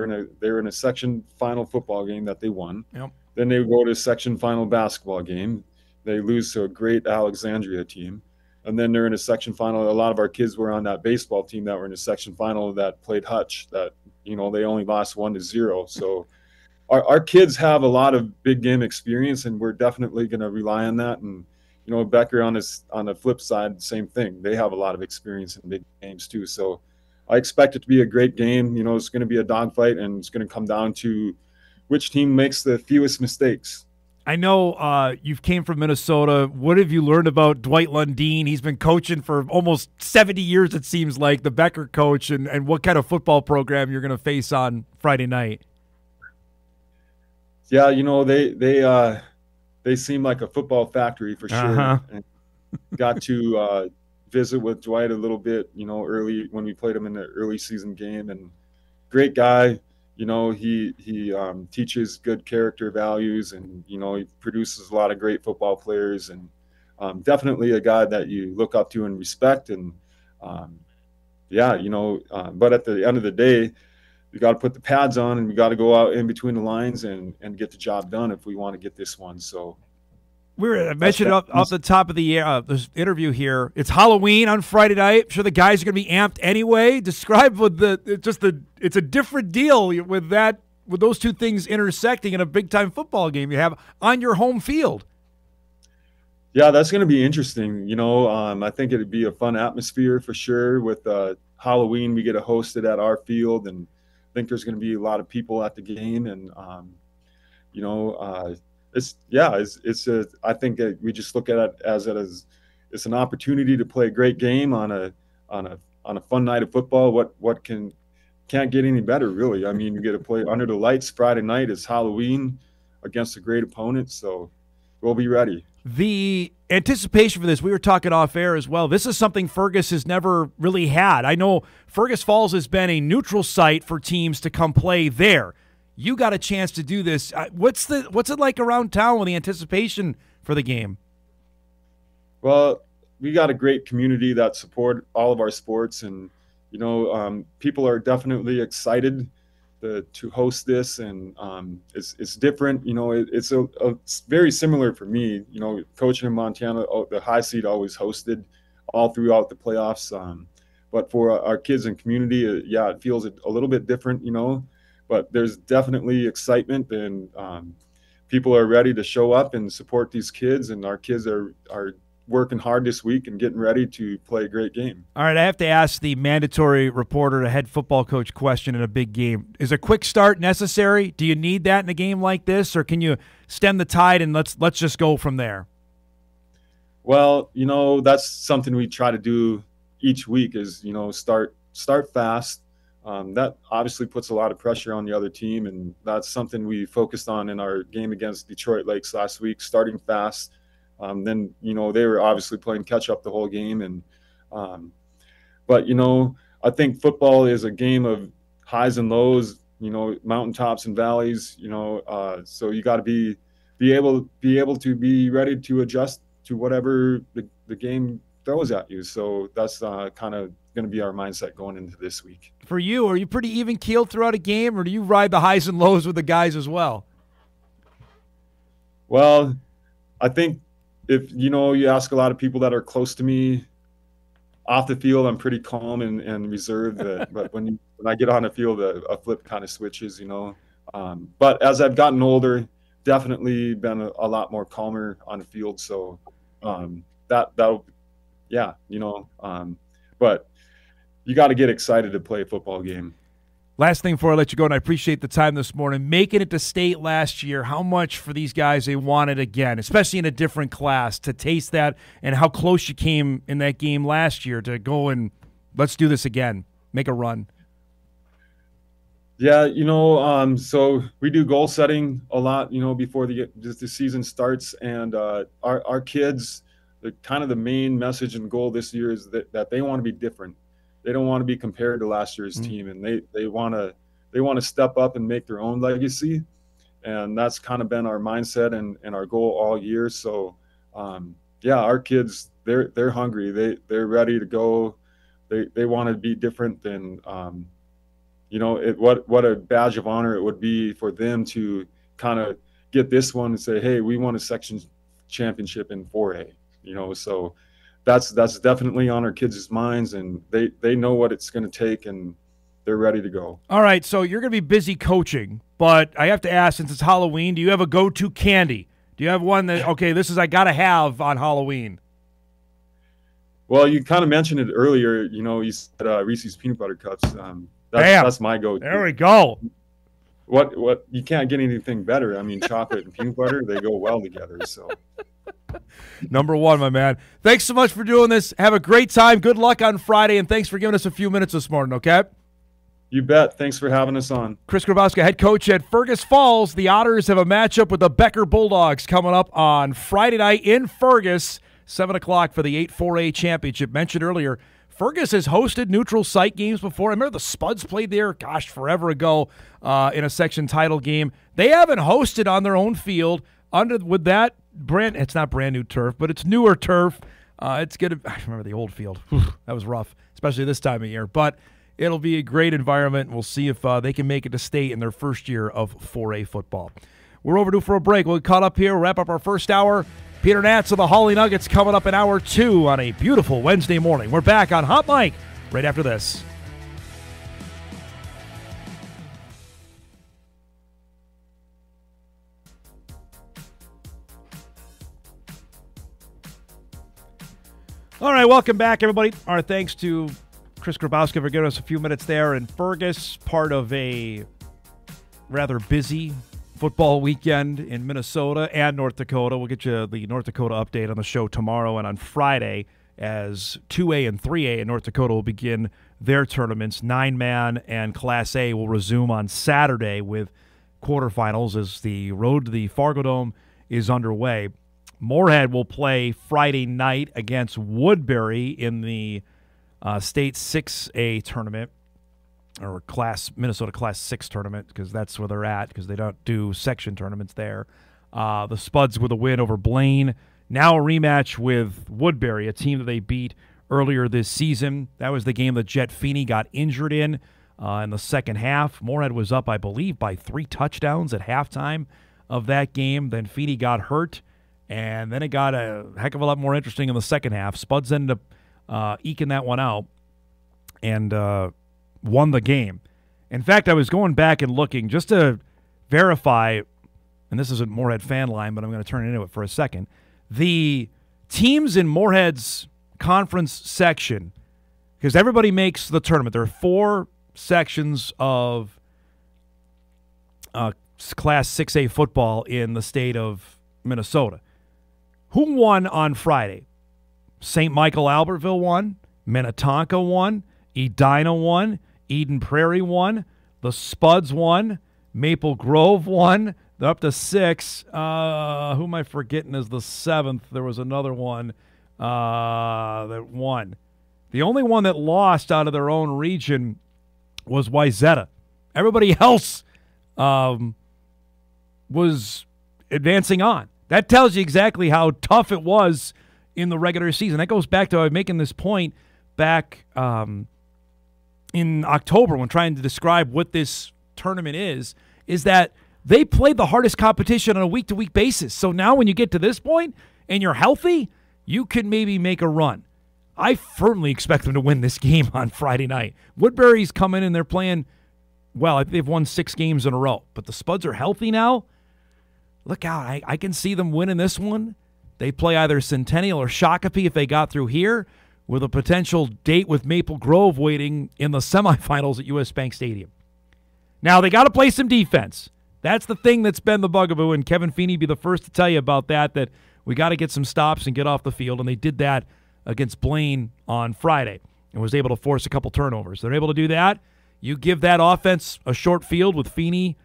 were in a section final football game that they won. Yep. Then they would go to a section final basketball game. They lose to a great Alexandria team. And then they're in a section final. A lot of our kids were on that baseball team that were in a section final that played Hutch, that, they only lost 1-0. So our kids have a lot of big game experience, and we're definitely going to rely on that. And, Becker on the flip side, same thing. They have a lot of experience in big games too. So I expect it to be a great game. It's going to be a dogfight, and it's going to come down to which team makes the fewest mistakes. I know you've came from Minnesota. What have you learned about Dwight Lundeen? He's been coaching for almost 70 years, it seems like, the Becker coach, and what kind of football program you're going to face on Friday night. Yeah, they seem like a football factory for sure. Uh-huh. And got to visit with Dwight a little bit, early when we played him in the early season game, and great guy. He teaches good character values, and he produces a lot of great football players, and definitely a guy that you look up to and respect. And but at the end of the day, we got to put the pads on, and we got to go out in between the lines and get the job done if we want to get this one. So I mentioned off the top of this interview here, it's Halloween on Friday night. I'm sure the guys are going to be amped anyway. Describe it's a different deal with those two things intersecting in a big time football game you have on your home field. Yeah, that's going to be interesting. I think it'd be a fun atmosphere for sure. With Halloween, we get to host it at our field, and I think there's going to be a lot of people at the game. And I think we just look at it as it's an opportunity to play a great game on a fun night of football. What can't get any better, really. I mean, you get to play under the lights Friday night. It's Halloween against a great opponent, so we'll be ready. The anticipation for this, we were talking off air as well. This is something Fergus has never really had. I know Fergus Falls has been a neutral site for teams to come play there. You got a chance to do this. What's it like around town with the anticipation for the game? Well, we got a great community that support all of our sports, and people are definitely excited to host this, and it's different. It's very similar for me. Coaching in Montana, the high seed always hosted all throughout the playoffs. But for our kids and community, it feels a little bit different. But there's definitely excitement, and people are ready to show up and support these kids, and our kids are working hard this week and getting ready to play a great game. All right, I have to ask the mandatory reporter to head football coach question in a big game. Is a quick start necessary? Do you need that in a game like this, or can you stem the tide and let's just go from there? Well, that's something we try to do each week is, start fast. That obviously puts a lot of pressure on the other team, and that's something we focused on in our game against Detroit Lakes last week, starting fast. Then, they were obviously playing catch up the whole game. And, but, I think football is a game of highs and lows, mountaintops and valleys, so you got to be able to be ready to adjust to whatever the game throws at you. So that's kind of going to be our mindset going into this week. For you, are you pretty even keeled throughout a game, or do you ride the highs and lows with the guys as well? Well, I think if you ask a lot of people that are close to me off the field, I'm pretty calm and reserved. But when I get on the field, a flip kind of switches, But as I've gotten older, definitely been a lot more calmer on the field. So but you got to get excited to play a football game. Last thing before I let you go, and I appreciate the time this morning, making it to state last year, how much for these guys they wanted again, especially in a different class, to taste that, and how close you came in that game last year to go and let's do this again, make a run. Yeah, so we do goal setting a lot, before the season starts, and our kids, the main message and goal this year is that they want to be different. They don't want to be compared to last year's team, and they want to step up and make their own legacy, and that's kind of been our mindset and our goal all year. So, our kids, they're hungry. They're ready to go. They want to be different than, what a badge of honor it would be for them to kind of get this one and say, hey, we won a section championship in 4A. So that's definitely on our kids' minds, and they know what it's going to take, and they're ready to go. All right, so you're going to be busy coaching, but I have to ask, since it's Halloween, do you have a go-to candy? Do you have one that, okay, this is I got to have on Halloween? Well, you kind of mentioned it earlier. You said Reese's Peanut Butter Cups. That's my go-to. There we go. What you can't get anything better. I mean, chocolate and peanut butter, they go well together, so. Number one, my man. Thanks so much for doing this. Have a great time. Good luck on Friday, and thanks for giving us a few minutes this morning, okay? You bet. Thanks for having us on. Chris Grabowska, head coach at Fergus Falls. The Otters have a matchup with the Becker Bulldogs coming up on Friday night in Fergus, 7 o'clock for the 8-4A championship. Mentioned earlier, Fergus has hosted neutral site games before. I remember the Spuds played there, forever ago in a section title game. They haven't hosted on their own field with that it's not brand new turf, but it's newer turf. It's good. I remember the old field. That was rough, especially this time of year. But it'll be a great environment. We'll see if they can make it to state in their first year of 4A football. We're overdue for a break. We'll get caught up here. We'll wrap up our first hour. Peter Nats of the Holly Nuggets coming up in hour 2 on a beautiful Wednesday morning. We're back on Hot Mic right after this. All right, welcome back, everybody. Our thanks to Chris Grabowska for giving us a few minutes there in Fergus, part of a rather busy football weekend in Minnesota and North Dakota. We'll get you the North Dakota update on the show tomorrow and on Friday as 2A and 3A in North Dakota will begin their tournaments. 9-man and Class A will resume on Saturday with quarterfinals as the road to the Fargo Dome is underway. Moorhead will play Friday night against Woodbury in the state 6A tournament, or Minnesota Class 6 tournament, because that's where they're at, because they don't do section tournaments there. The Spuds with a win over Blaine. Now a rematch with Woodbury, a team that they beat earlier this season. That was the game that Jet Feeney got injured in the second half. Moorhead was up, I believe, by 3 touchdowns at halftime of that game. Then Feeney got hurt. And then it got a heck of a lot more interesting in the second half. Spuds ended up eking that one out and won the game. In fact, I was going back and looking just to verify, and this isn't Moorhead fan line, but I'm going to turn into it for a second. The teams in Moorhead's conference section, because everybody makes the tournament. There are 4 sections of Class 6A football in the state of Minnesota. Who won on Friday? St. Michael Albertville won. Minnetonka won. Edina won. Eden Prairie won. The Spuds won. Maple Grove won. They're up to 6. Who am I forgetting is the 7th? There was another one that won. The only one that lost out of their own region was Wayzata. Everybody else was advancing on. That tells you exactly how tough it was in the regular season. That goes back to making this point back in October when trying to describe what this tournament is that they played the hardest competition on a week-to-week basis. So now when you get to this point, and you're healthy, you can maybe make a run. I firmly expect them to win this game on Friday night. Woodbury's coming in, they're playing well. I think they've won 6 games in a row, but the Spuds are healthy now. Look out. I can see them winning this one. They play either Centennial or Shakopee if they got through here, with a potential date with Maple Grove waiting in the semifinals at U.S. Bank Stadium. Now, they got to play some defense. That's the thing that's been the bugaboo, and Kevin Feeney be the first to tell you about that we got to get some stops and get off the field, and they did that against Blaine on Friday and was able to force a couple turnovers. They're able to do that. You give that offense a short field with Feeney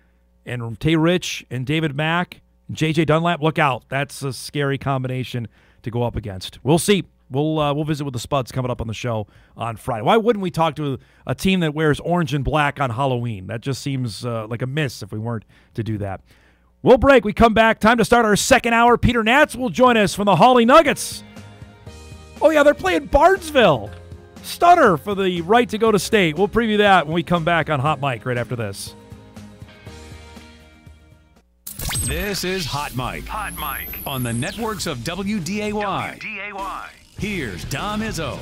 and Tay Rich and David Mack and J.J. Dunlap. Look out. That's a scary combination to go up against. We'll see. We'll visit with the Spuds coming up on the show on Friday. Why wouldn't we talk to a team that wears orange and black on Halloween? That just seems like a miss if we weren't to do that. We'll break. We come back. Time to start our second hour. Peter Natz will join us from the Hawley Nuggets. Oh, yeah, they're playing Barnesville. Stunner for the right to go to state. We'll preview that when we come back on Hot Mic right after this. This is Hot Mic. Hot Mic. On the networks of WDAY. Here's Dom Izzo.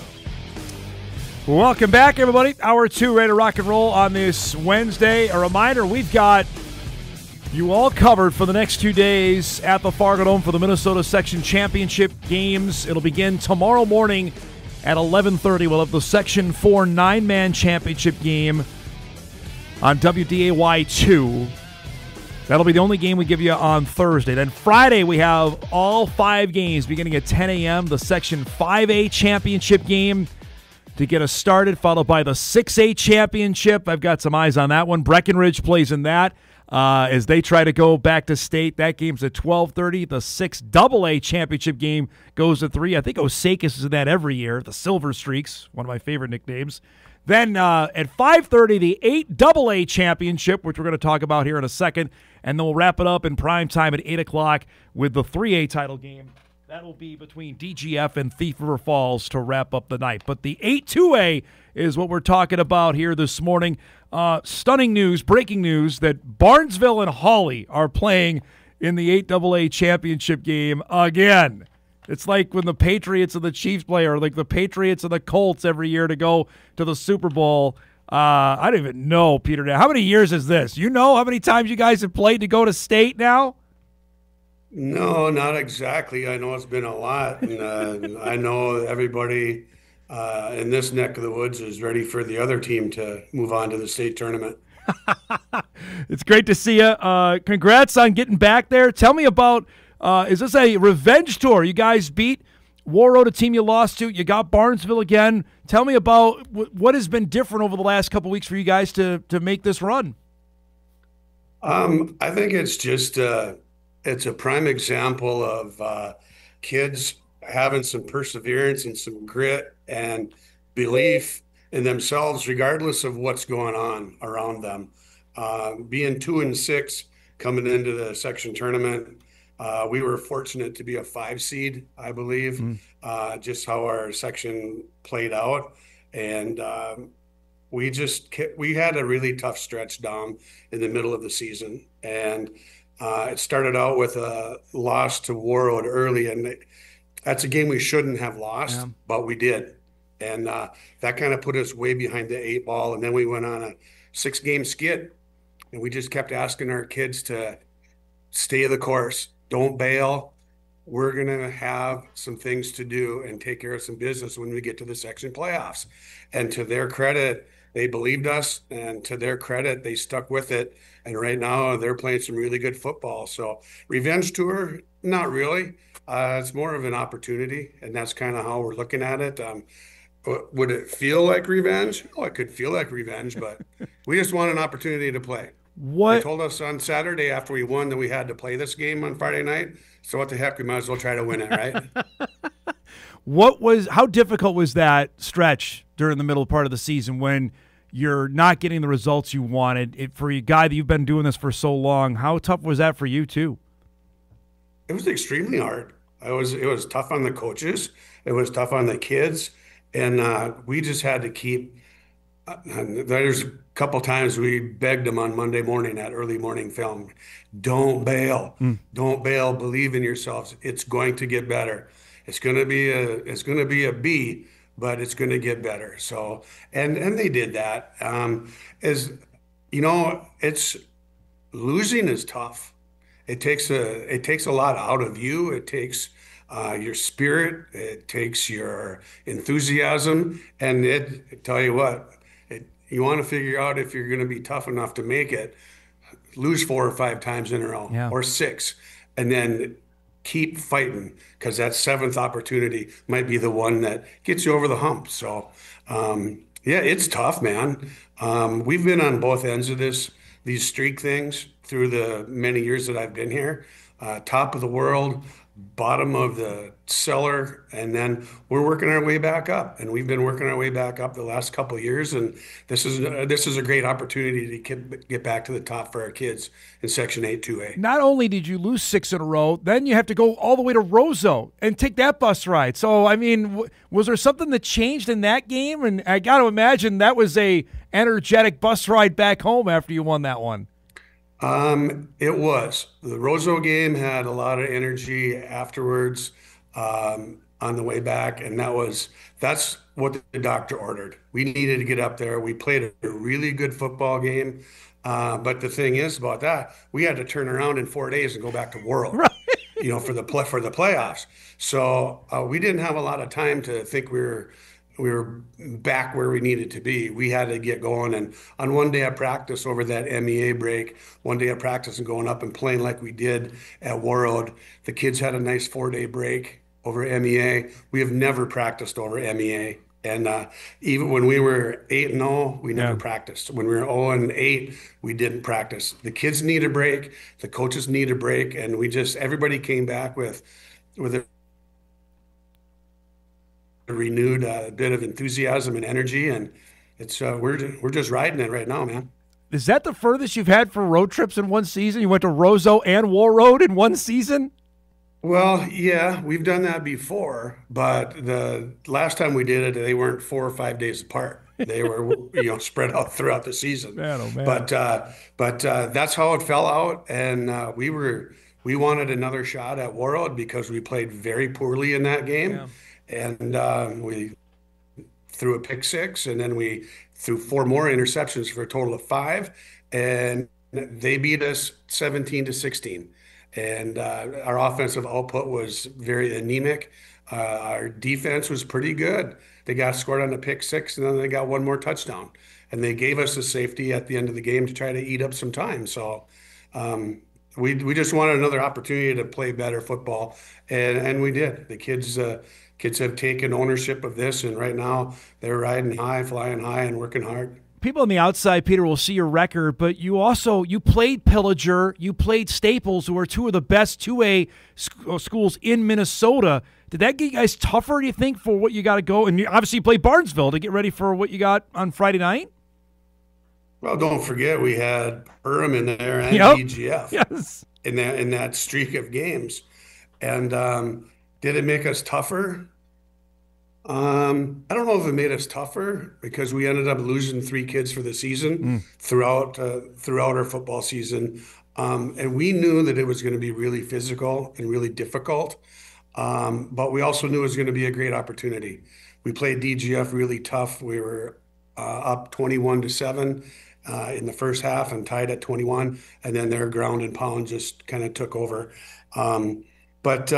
Welcome back, everybody. Hour 2, ready to rock and roll on this Wednesday. A reminder, we've got you all covered for the next 2 days at the Fargo Dome for the Minnesota Section Championship games. It'll begin tomorrow morning at 11:30. We'll have the Section 4 9-man championship game on WDAY 2. That'll be the only game we give you on Thursday. Then Friday, we have all 5 games beginning at 10 a.m. The Section 5A championship game to get us started, followed by the 6A championship. I've got some eyes on that one. Breckenridge plays in that as they try to go back to state. That game's at 12:30. The 6AA championship game goes at 3. I think Osakis is in that every year. The Silver Streaks, one of my favorite nicknames. Then at 5:30, the 8AA championship, which we're going to talk about here in a second. And then we'll wrap it up in prime time at 8 o'clock with the 3A title game. That'll be between DGF and Thief River Falls to wrap up the night. But the 8-2A is what we're talking about here this morning. Stunning news, breaking news, that Barnesville and Hawley are playing in the 8AA championship game again. It's like when the Patriots and the Chiefs play, or like the Patriots and the Colts every year to go to the Super Bowl. I don't even know, Peter. How many years is this? You know how many times you guys have played to go to state now? No, not exactly. I know it's been a lot. And I know everybody in this neck of the woods is ready for the other team to move on to the state tournament. It's great to see you. Congrats on getting back there. Tell me about, is this a revenge tour? You guys beat Warroad, a team you lost to. You got Barnesville again. Tell me about what has been different over the last couple weeks for you guys to make this run. I think it's just it's a prime example of kids having some perseverance and some grit and belief in themselves, regardless of what's going on around them. Being 2-6 coming into the section tournament, we were fortunate to be a 5 seed, I believe, just how our section played out. And we had a really tough stretch down in the middle of the season. And it started out with a loss to Warroad early, and that's a game we shouldn't have lost, but we did. And that kind of put us way behind the 8 ball. And then we went on a 6-game skid, and we just kept asking our kids to stay the course. Don't bail. We're going to have some things to do and take care of some business when we get to the section playoffs. And to their credit, they believed us, and to their credit, they stuck with it. And right now they're playing some really good football. So revenge tour, not really. It's more of an opportunity, and that's kind of how we're looking at it. Would it feel like revenge? Oh, it could feel like revenge, but we just want an opportunity to play. They told us on Saturday after we won that we had to play this game on Friday night. So what the heck, we might as well try to win it, right? How difficult was that stretch during the middle part of the season when you're not getting the results you wanted? For a guy that you've been doing this for so long, how tough was that for you too? It was extremely hard. It was tough on the coaches. It was tough on the kids. And we just had to keep There's a couple times we begged them on Monday morning at early morning film, don't bail, don't bail, believe in yourselves. It's going to get better. It's going to be a B, but it's going to get better. So, and they did that. As you know, it's losing is tough. It takes a lot out of you. It takes your spirit. It takes your enthusiasm. And I tell you what, you want to figure out if you're going to be tough enough to make it, lose 4 or 5 times in a row, or 6, and then keep fighting, because that 7th opportunity might be the one that gets you over the hump. So, yeah, it's tough, man. We've been on both ends of these streak things through the many years that I've been here. Top of the world, bottom of the cellar, and then we're working our way back up. And we've been working our way back up the last couple of years. And this is a great opportunity to get back to the top for our kids in Section 8 2A. Not only did you lose 6 in a row, then you have to go all the way to Roseau and take that bus ride. So, I mean, was there something that changed in that game? And I got to imagine that was a energetic bus ride back home after you won that one. It was. The Roseau game had a lot of energy afterwards, on the way back, and that's what the doctor ordered. We needed to get up there. We played a really good football game, but the thing is about that, we had to turn around in 4 days and go back to World, right. For the playoffs. So we didn't have a lot of time to think we were back where we needed to be. We had to get going. And on one day of practice over that MEA break, one day of practice and going up and playing like we did at Warroad, the kids had a nice 4-day break over MEA. We have never practiced over MEA. And even when we were 8-0, we never practiced. When we were 0-8, we didn't practice. The kids need a break. The coaches need a break. And everybody came back with a renewed bit of enthusiasm and energy, and it's we're just riding it right now, man. Is that the furthest you've had for road trips in one season? You went to Roseau and Warroad in one season? Well, yeah, we've done that before, but the last time we did it, they weren't 4 or 5 days apart. They were spread out throughout the season. Man, oh man. But that's how it fell out, and we wanted another shot at Warroad because we played very poorly in that game. Yeah. And we threw a pick 6, and then we threw 4 more interceptions for a total of 5, and they beat us 17-16. And our offensive output was very anemic. Our defense was pretty good. They got scored on a pick 6, and then they got 1 more touchdown. And they gave us a safety at the end of the game to try to eat up some time. So we just wanted another opportunity to play better football, and we did. The kids have taken ownership of this, and right now they're riding high, flying high, and working hard. People on the outside, Peter, will see your record, but you played Pillager, you played Staples, who are 2 of the best 2A schools in Minnesota. Did that get you guys tougher, do you think, for what you got to go? And you obviously played Barnesville to get ready for what you got on Friday night? Well, don't forget we had Durham in there and DGF in that streak of games. And did it make us tougher? I don't know if it made us tougher because we ended up losing 3 kids for the season throughout our football season. And we knew that it was going to be really physical and really difficult. But we also knew it was going to be a great opportunity. We played DGF really tough. We were up 21-7 in the first half and tied at 21. And then their ground and pound just kind of took over. But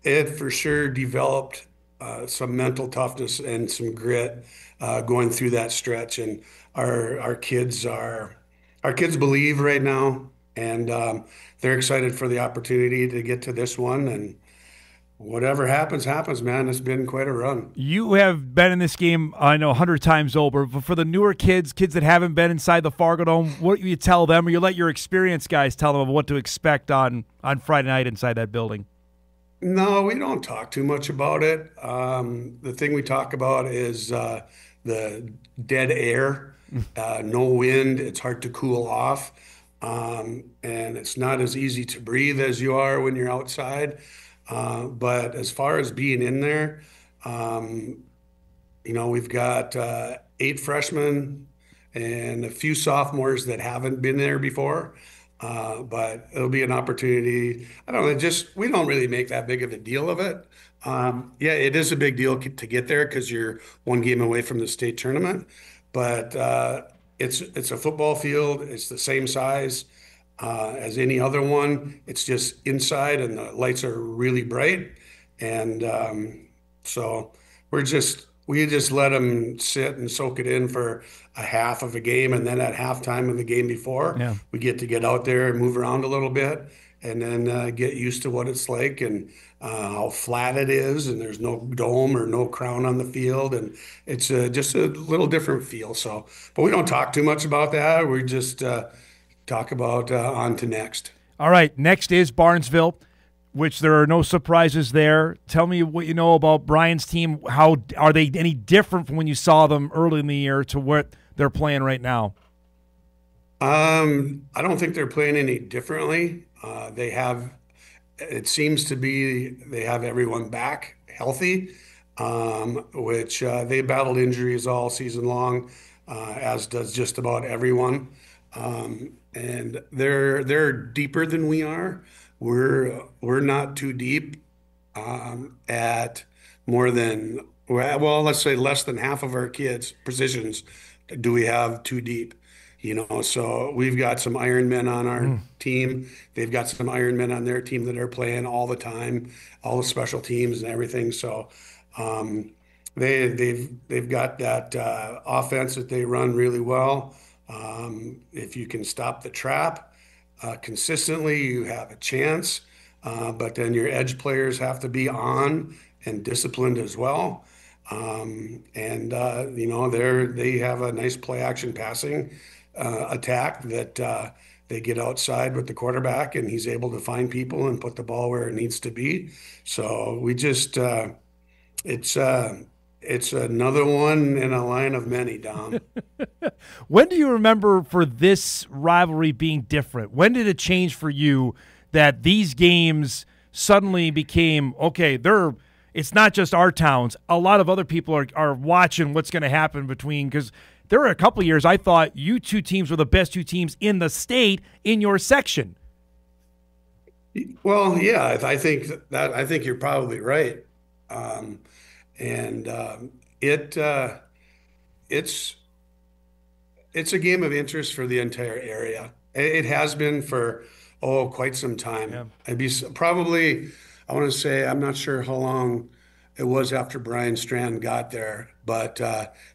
it for sure developed some mental toughness and some grit going through that stretch. And our kids believe right now, and they're excited for the opportunity to get to this one. And whatever happens, man. It's been quite a run. You have been in this game, I know, 100 times over. But for the newer kids that haven't been inside the Fargo Dome, what do you tell them, or you let your experienced guys tell them what to expect on Friday night inside that building? No, we don't talk too much about it. The thing we talk about is the dead air, no wind. It's hard to cool off. And it's not as easy to breathe as you are when you're outside. But as far as being in there, we've got 8 freshmen and a few sophomores that haven't been there before. But it'll be an opportunity. I don't know, we don't really make that big of a deal of it. Yeah, it is a big deal to get there because you're one game away from the state tournament. But it's a football field. It's the same size as any other one. It's just inside, and the lights are really bright. And so we just let them sit and soak it in for a half of a game, and then at halftime of the game before, we get to get out there and move around a little bit, and then get used to what it's like and how flat it is, and there's no dome or no crown on the field, and it's just a little different feel. So, but we don't talk too much about that. We just talk about on to next. All right, next is Barnesville, which there are no surprises there. Tell me what you know about Brian's team. How are they any different from when you saw them early in the year to what they're playing right now? I don't think they're playing any differently. It seems to be they have everyone back healthy, which they battled injuries all season long, as does just about everyone. And they're deeper than we are. We're not too deep at more than, well, let's say less than half of our kids' positions do we have too deep. So we've got some Ironmen on our team. They've got some Ironmen on their team that are playing all the time, all the special teams and everything. So they've got that offense that they run really well. If you can stop the trap consistently, you have a chance. But then your edge players have to be on and disciplined as well. They have a nice play action passing attack that they get outside with the quarterback, and he's able to find people and put the ball where it needs to be. So we just it's another one in a line of many, Dom. When do you remember for this rivalry being different? When did it change for you that these games suddenly became, okay, it's not just our towns. A lot of other people are watching what's going to happen between, because there were a couple of years I thought you two teams were the best two teams in the state in your section. Well, yeah, I think you're probably right. It's a game of interest for the entire area. It has been for quite some time. Yeah. I'd be probably, I want to say, I'm not sure how long it was after Brian Strand got there, but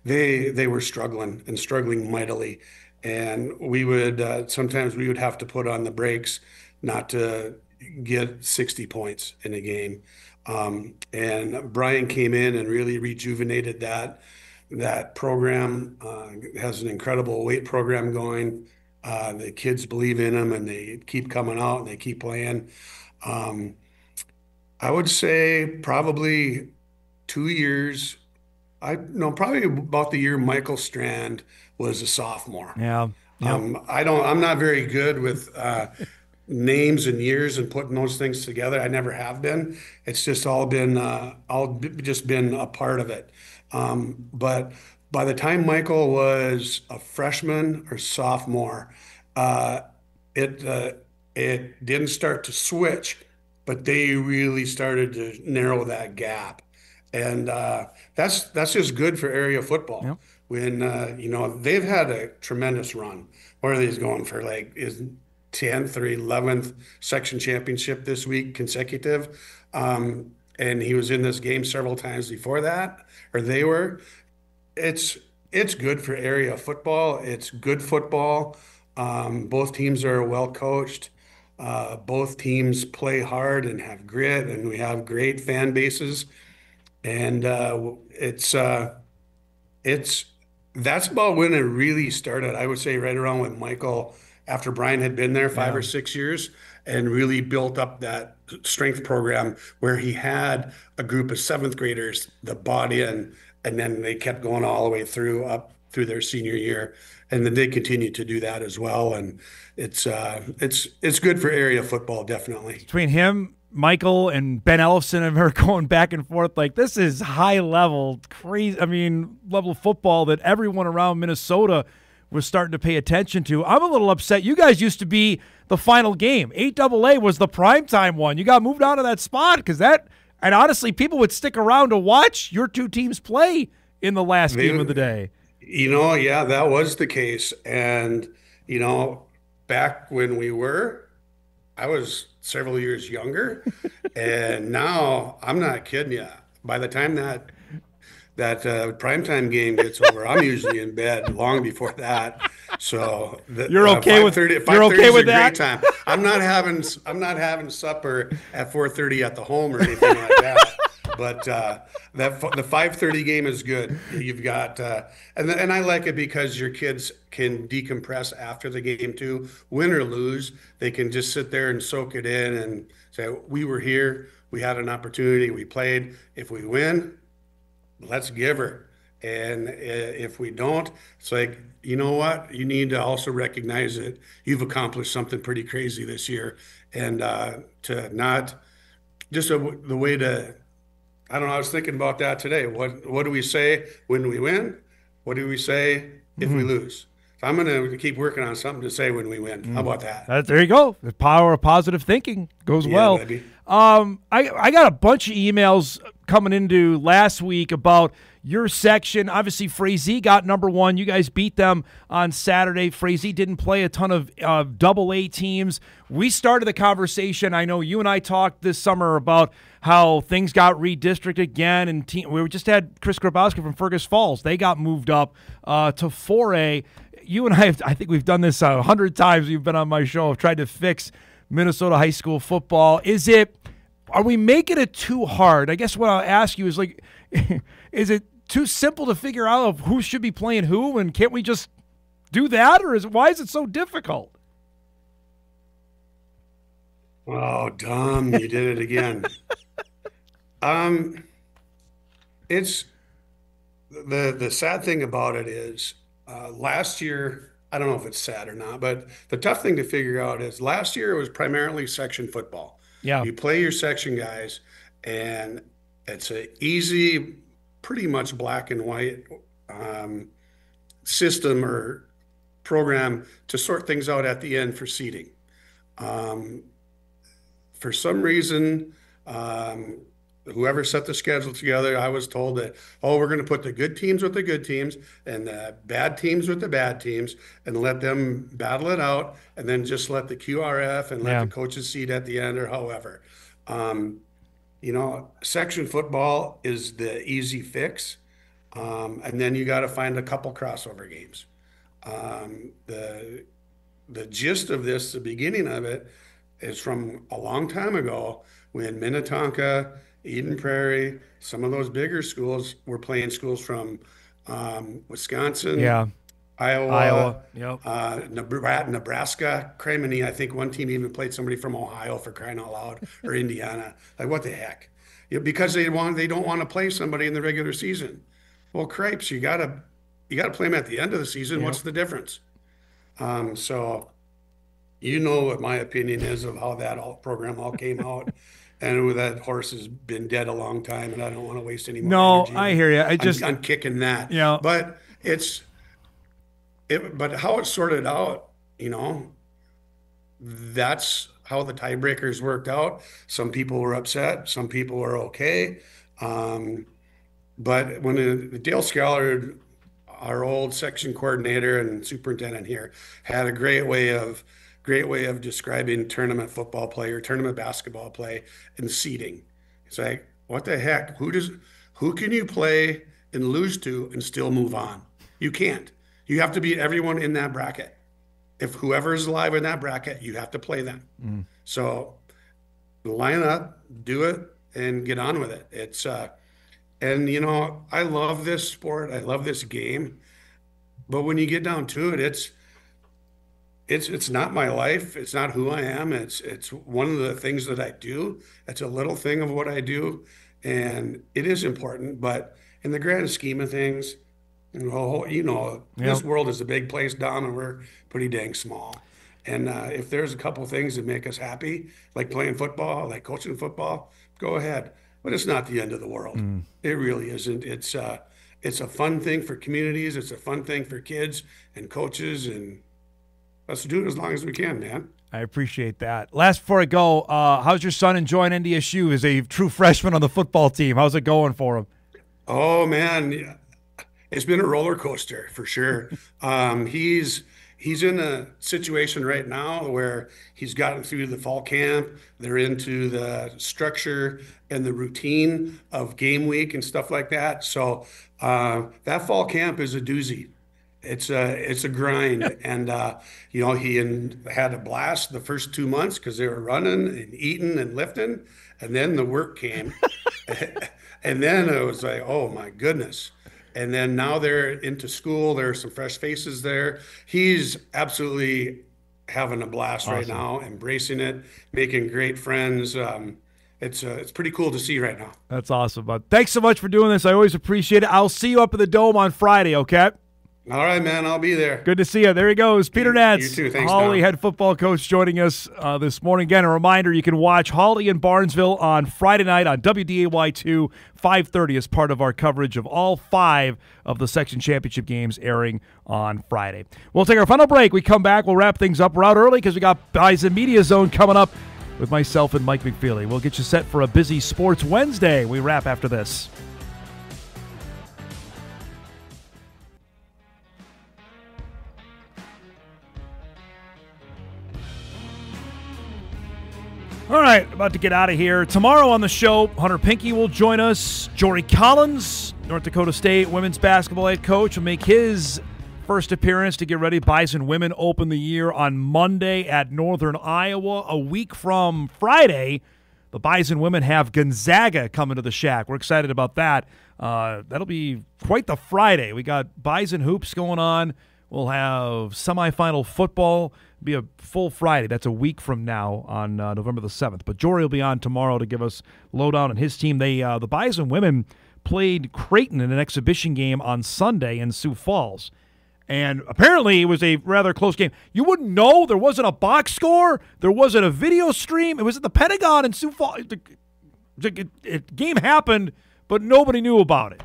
they were struggling mightily, and we would sometimes we would have to put on the brakes not to get 60 points in a game. And Brian came in and really rejuvenated that program. Has an incredible weight program going. The kids believe in him, and they keep coming out and they keep playing. I would say probably 2 years. Probably about the year Michael Strand was a sophomore. Yeah. I'm not very good with names and years and putting those things together. I never have been. It's just all been been a part of it. But by the time Michael was a freshman or sophomore, it didn't start to switch, but they really started to narrow that gap. And that's just good for area football. Yep. When they've had a tremendous run. What are these going for? Is 10th or 11th section championship this week consecutive? And he was in this game several times before that, or they were. It's good for area football. It's good football. Both teams are well coached. Both teams play hard and have grit, and we have great fan bases. And that's about when it really started. I would say right around with Michael, after Brian had been there 5 or 6 years and really built up that strength program where he had a group of 7th graders that bought in, and then they kept going all the way up through their senior year. And then they continue to do that as well. And it's good for area football, definitely. Between him, Michael and Ben Ellefson and her going back and forth. Like, this is high level, crazy. I mean, level football that everyone around Minnesota was starting to pay attention to. I'm a little upset. You guys used to be the final game. 8AA was the primetime one. You got moved out of that spot because that, and honestly, people would stick around to watch your two teams play in the last game of the day. Yeah, that was the case. And, back when I was several years younger, and now I'm not kidding you. By the time that primetime game gets over, I'm usually in bed long before that. So you're okay with you're okay with that? Great time. I'm not having supper at 4:30 at the home or anything like that. But the 5:30 game is good. You've got and I like it because your kids can decompress after the game too. Win or lose, they can just sit there and soak it in and say, "We were here. We had an opportunity. We played. If we win, let's give her. And if we don't, it's like, you know what? You need to also recognize that you've accomplished something pretty crazy this year, and to not just the way to." I don't know. I was thinking about that today. What do we say when we win? What do we say if we lose? So I'm going to keep working on something to say when we win. How about that? There you go. The power of positive thinking goes well. Baby. I got a bunch of emails coming into last week about your section. Obviously, Frazee got number one. You guys beat them on Saturday. Frazee didn't play a ton of AA teams. We started the conversation. I know you and I talked this summer about how things got redistricted again, and we just had Chris Grabowski from Fergus Falls. They got moved up to 4A. You and I think we've done this 100 times. You've been on my show. I've tried to fix Minnesota high school football. Are we making it too hard? I guess what I'll ask you is, like, is it too simple to figure out of who should be playing who, and can't we just do that, or why is it so difficult? Oh, Dom, you did it again. It's the sad thing about it is last year, I don't know if it's sad or not, but the tough thing to figure out is last year it was primarily section football. Yeah. You play your section guys, and it's an easy, pretty much black and white system or program to sort things out at the end for seeding. For some reason, whoever set the schedule together, I was told that, we're going to put the good teams with the good teams and the bad teams with the bad teams and let them battle it out, and then just let the QRF and let the coaches seed at the end, or however. Section football is the easy fix, and then you got to find a couple crossover games. The gist of this, the beginning of it, is from a long time ago when Minnetonka, Eden Prairie, some of those bigger schools were playing schools from Wisconsin, Iowa, Nebraska, Criminy. I think one team even played somebody from Ohio, for crying out loud, or Indiana. Like, what the heck? Because they don't want to play somebody in the regular season. Well, cripes, you gotta play them at the end of the season. What's the difference? So, what my opinion is of how that program all came out. And that horse has been dead a long time, and I don't want to waste any more energy. I hear you. I'm kicking that. But but how it's sorted out, that's how the tiebreakers worked out. Some people were upset. Some people were okay. But when Dale Scallard, our old section coordinator and superintendent here, had a great way of describing tournament football play or tournament basketball play and seeding. It's like, what the heck? Who can you play and lose to and still move on? You can't. You have to beat everyone in that bracket. If whoever is alive in that bracket, you have to play them. So line up, do it, and get on with it. It's and I love this sport. I love this game. But when you get down to it, it's not my life. It's not who I am. It's one of the things that I do. It's a little thing of what I do, and it is important. But in the grand scheme of things, this world is a big place, Dom, and we're pretty dang small. And if there's a couple things that make us happy, like playing football, like coaching football, go ahead. But it's not the end of the world. It really isn't. It's a fun thing for communities. It's a fun thing for kids and coaches, and let's do it as long as we can, man. I appreciate that. Last before I go, how's your son enjoying NDSU as a true freshman on the football team? How's it going for him? Oh man, it's been a roller coaster for sure. He's in a situation right now where he's gotten through the fall camp. They're into the structure and the routine of game week and stuff like that. So that fall camp is a doozy. It's a grind, and he had a blast the first 2 months because they were running and eating and lifting, and then the work came, and then it was like, oh my goodness. And then now they're into school. There are some fresh faces there. He's absolutely having a blast right now, embracing it, making great friends. It's pretty cool to see right now. That's awesome, bud. Thanks so much for doing this. I always appreciate it. I'll see you up at the Dome on Friday, okay? All right, man. I'll be there. Good to see you. There he goes. Peter Nats, You too. Thanks, Hawley Tom. head football coach, joining us this morning. Again, a reminder, you can watch Hawley in Barnesville on Friday night on WDAY2, 5:30 as part of our coverage of all 5 of the section championship games airing on Friday. We'll take our final break. We come back. We'll wrap things up. We're out early because we got Bison Media Zone coming up with myself and Mike McFeely. We'll get you set for a busy Sports Wednesday. We wrap after this. All right, about to get out of here. Tomorrow on the show, Hunter Pinky will join us. Jory Collins, North Dakota State women's basketball head coach, will make his first appearance to get ready. Bison women open the year on Monday at Northern Iowa. A week from Friday, the Bison women have Gonzaga coming to the Shack. We're excited about that. That'll be quite the Friday. We got Bison hoops going on. We'll have semifinal football. It'll be a full Friday. That's a week from now on November the 7th. But Jory will be on tomorrow to give us lowdown on his team. The Bison women played Creighton in an exhibition game on Sunday in Sioux Falls. And apparently it was a rather close game. You wouldn't know. There wasn't a box score. There wasn't a video stream. It was at the Pentagon in Sioux Falls. The game happened, but nobody knew about it.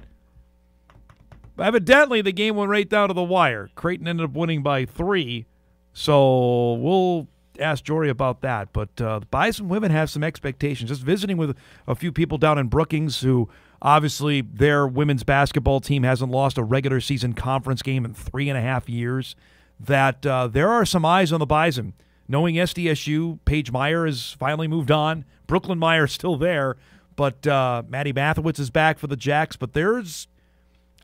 Evidently, the game went right down to the wire. Creighton ended up winning by 3, so we'll ask Jory about that. But the Bison women have some expectations. Just visiting with a few people down in Brookings who obviously their women's basketball team hasn't lost a regular season conference game in 3.5 years, that there are some eyes on the Bison. Knowing SDSU, Paige Meyer has finally moved on. Brooklyn Meyer is still there, but Maddie Mathewitz is back for the Jacks. But there's...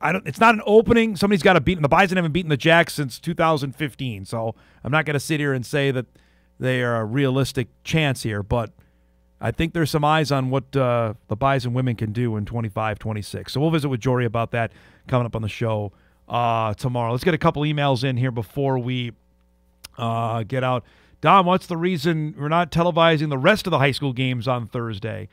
it's not an opening. Somebody's got to beat them. The Bison haven't beaten the Jacks since 2015, so I'm not going to sit here and say that they are a realistic chance here, but I think there's some eyes on what the Bison women can do in 25-26. So we'll visit with Jory about that coming up on the show tomorrow. Let's get a couple emails in here before we get out. Dom, what's the reason we're not televising the rest of the high school games on Thursday?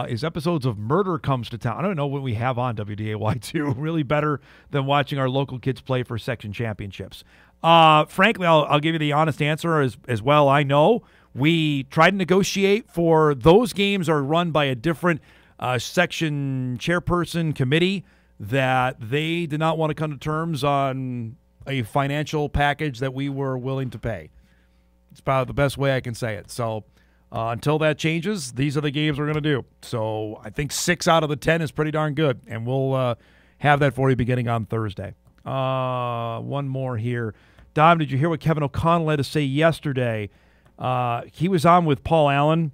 Is episodes of Murder Comes to Town. I don't know what we have on WDAY2. Really better than watching our local kids play for section championships. Frankly, I'll give you the honest answer as well. I know we tried to negotiate for those games are run by a different section chairperson committee that they did not want to come to terms on a financial package that we were willing to pay. It's about the best way I can say it. So until that changes, these are the games we're going to do. So I think 6 out of the 10 is pretty darn good, and we'll have that for you beginning on Thursday. One more here. Dom, did you hear what Kevin O'Connell had to say yesterday? He was on with Paul Allen.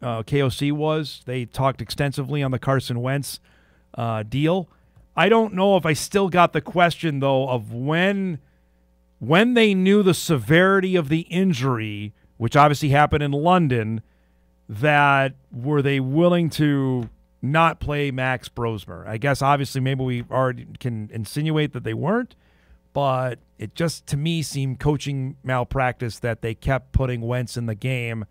KOC was. They talked extensively on the Carson Wentz deal. I don't know if I still got the question, though, of when they knew the severity of the injury, which obviously happened in London, that were they willing to not play Max Brosmer? I guess obviously maybe we already can insinuate that they weren't, but it just to me seemed coaching malpractice that they kept putting Wentz in the game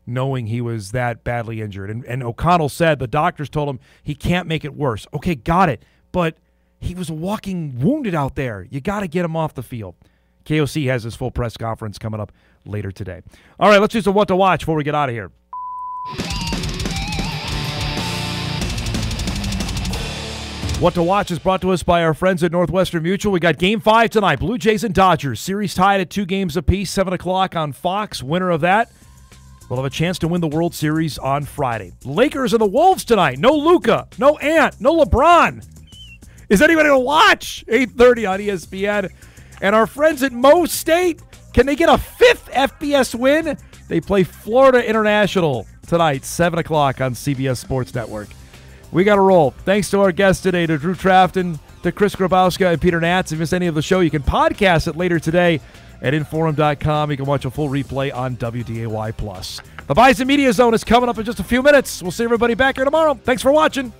knowing he was that badly injured. And O'Connell said the doctors told him he can't make it worse. Okay, got it. But he was walking wounded out there. You got to get him off the field. KOC has his full press conference coming up later today. All right, let's do some what to watch before we get out of here. What to watch is brought to us by our friends at Northwestern Mutual. We got Game 5 tonight. Blue Jays and Dodgers. Series tied at 2 games apiece, 7 o'clock on Fox. Winner of that will have a chance to win the World Series on Friday. Lakers and the Wolves tonight. No Luka, no Ant, no LeBron. Is anybody going to watch? 8:30 on ESPN. And our friends at Mo State, can they get a 5th FBS win? They play Florida International tonight, 7 o'clock on CBS Sports Network. We got to roll. Thanks to our guests today, to Drew Trafton, to Chris Grabowska, and Peter Natz. If you missed any of the show, you can podcast it later today at Inforum.com. You can watch a full replay on WDAY+. The Bison Media Zone is coming up in just a few minutes. We'll see everybody back here tomorrow. Thanks for watching.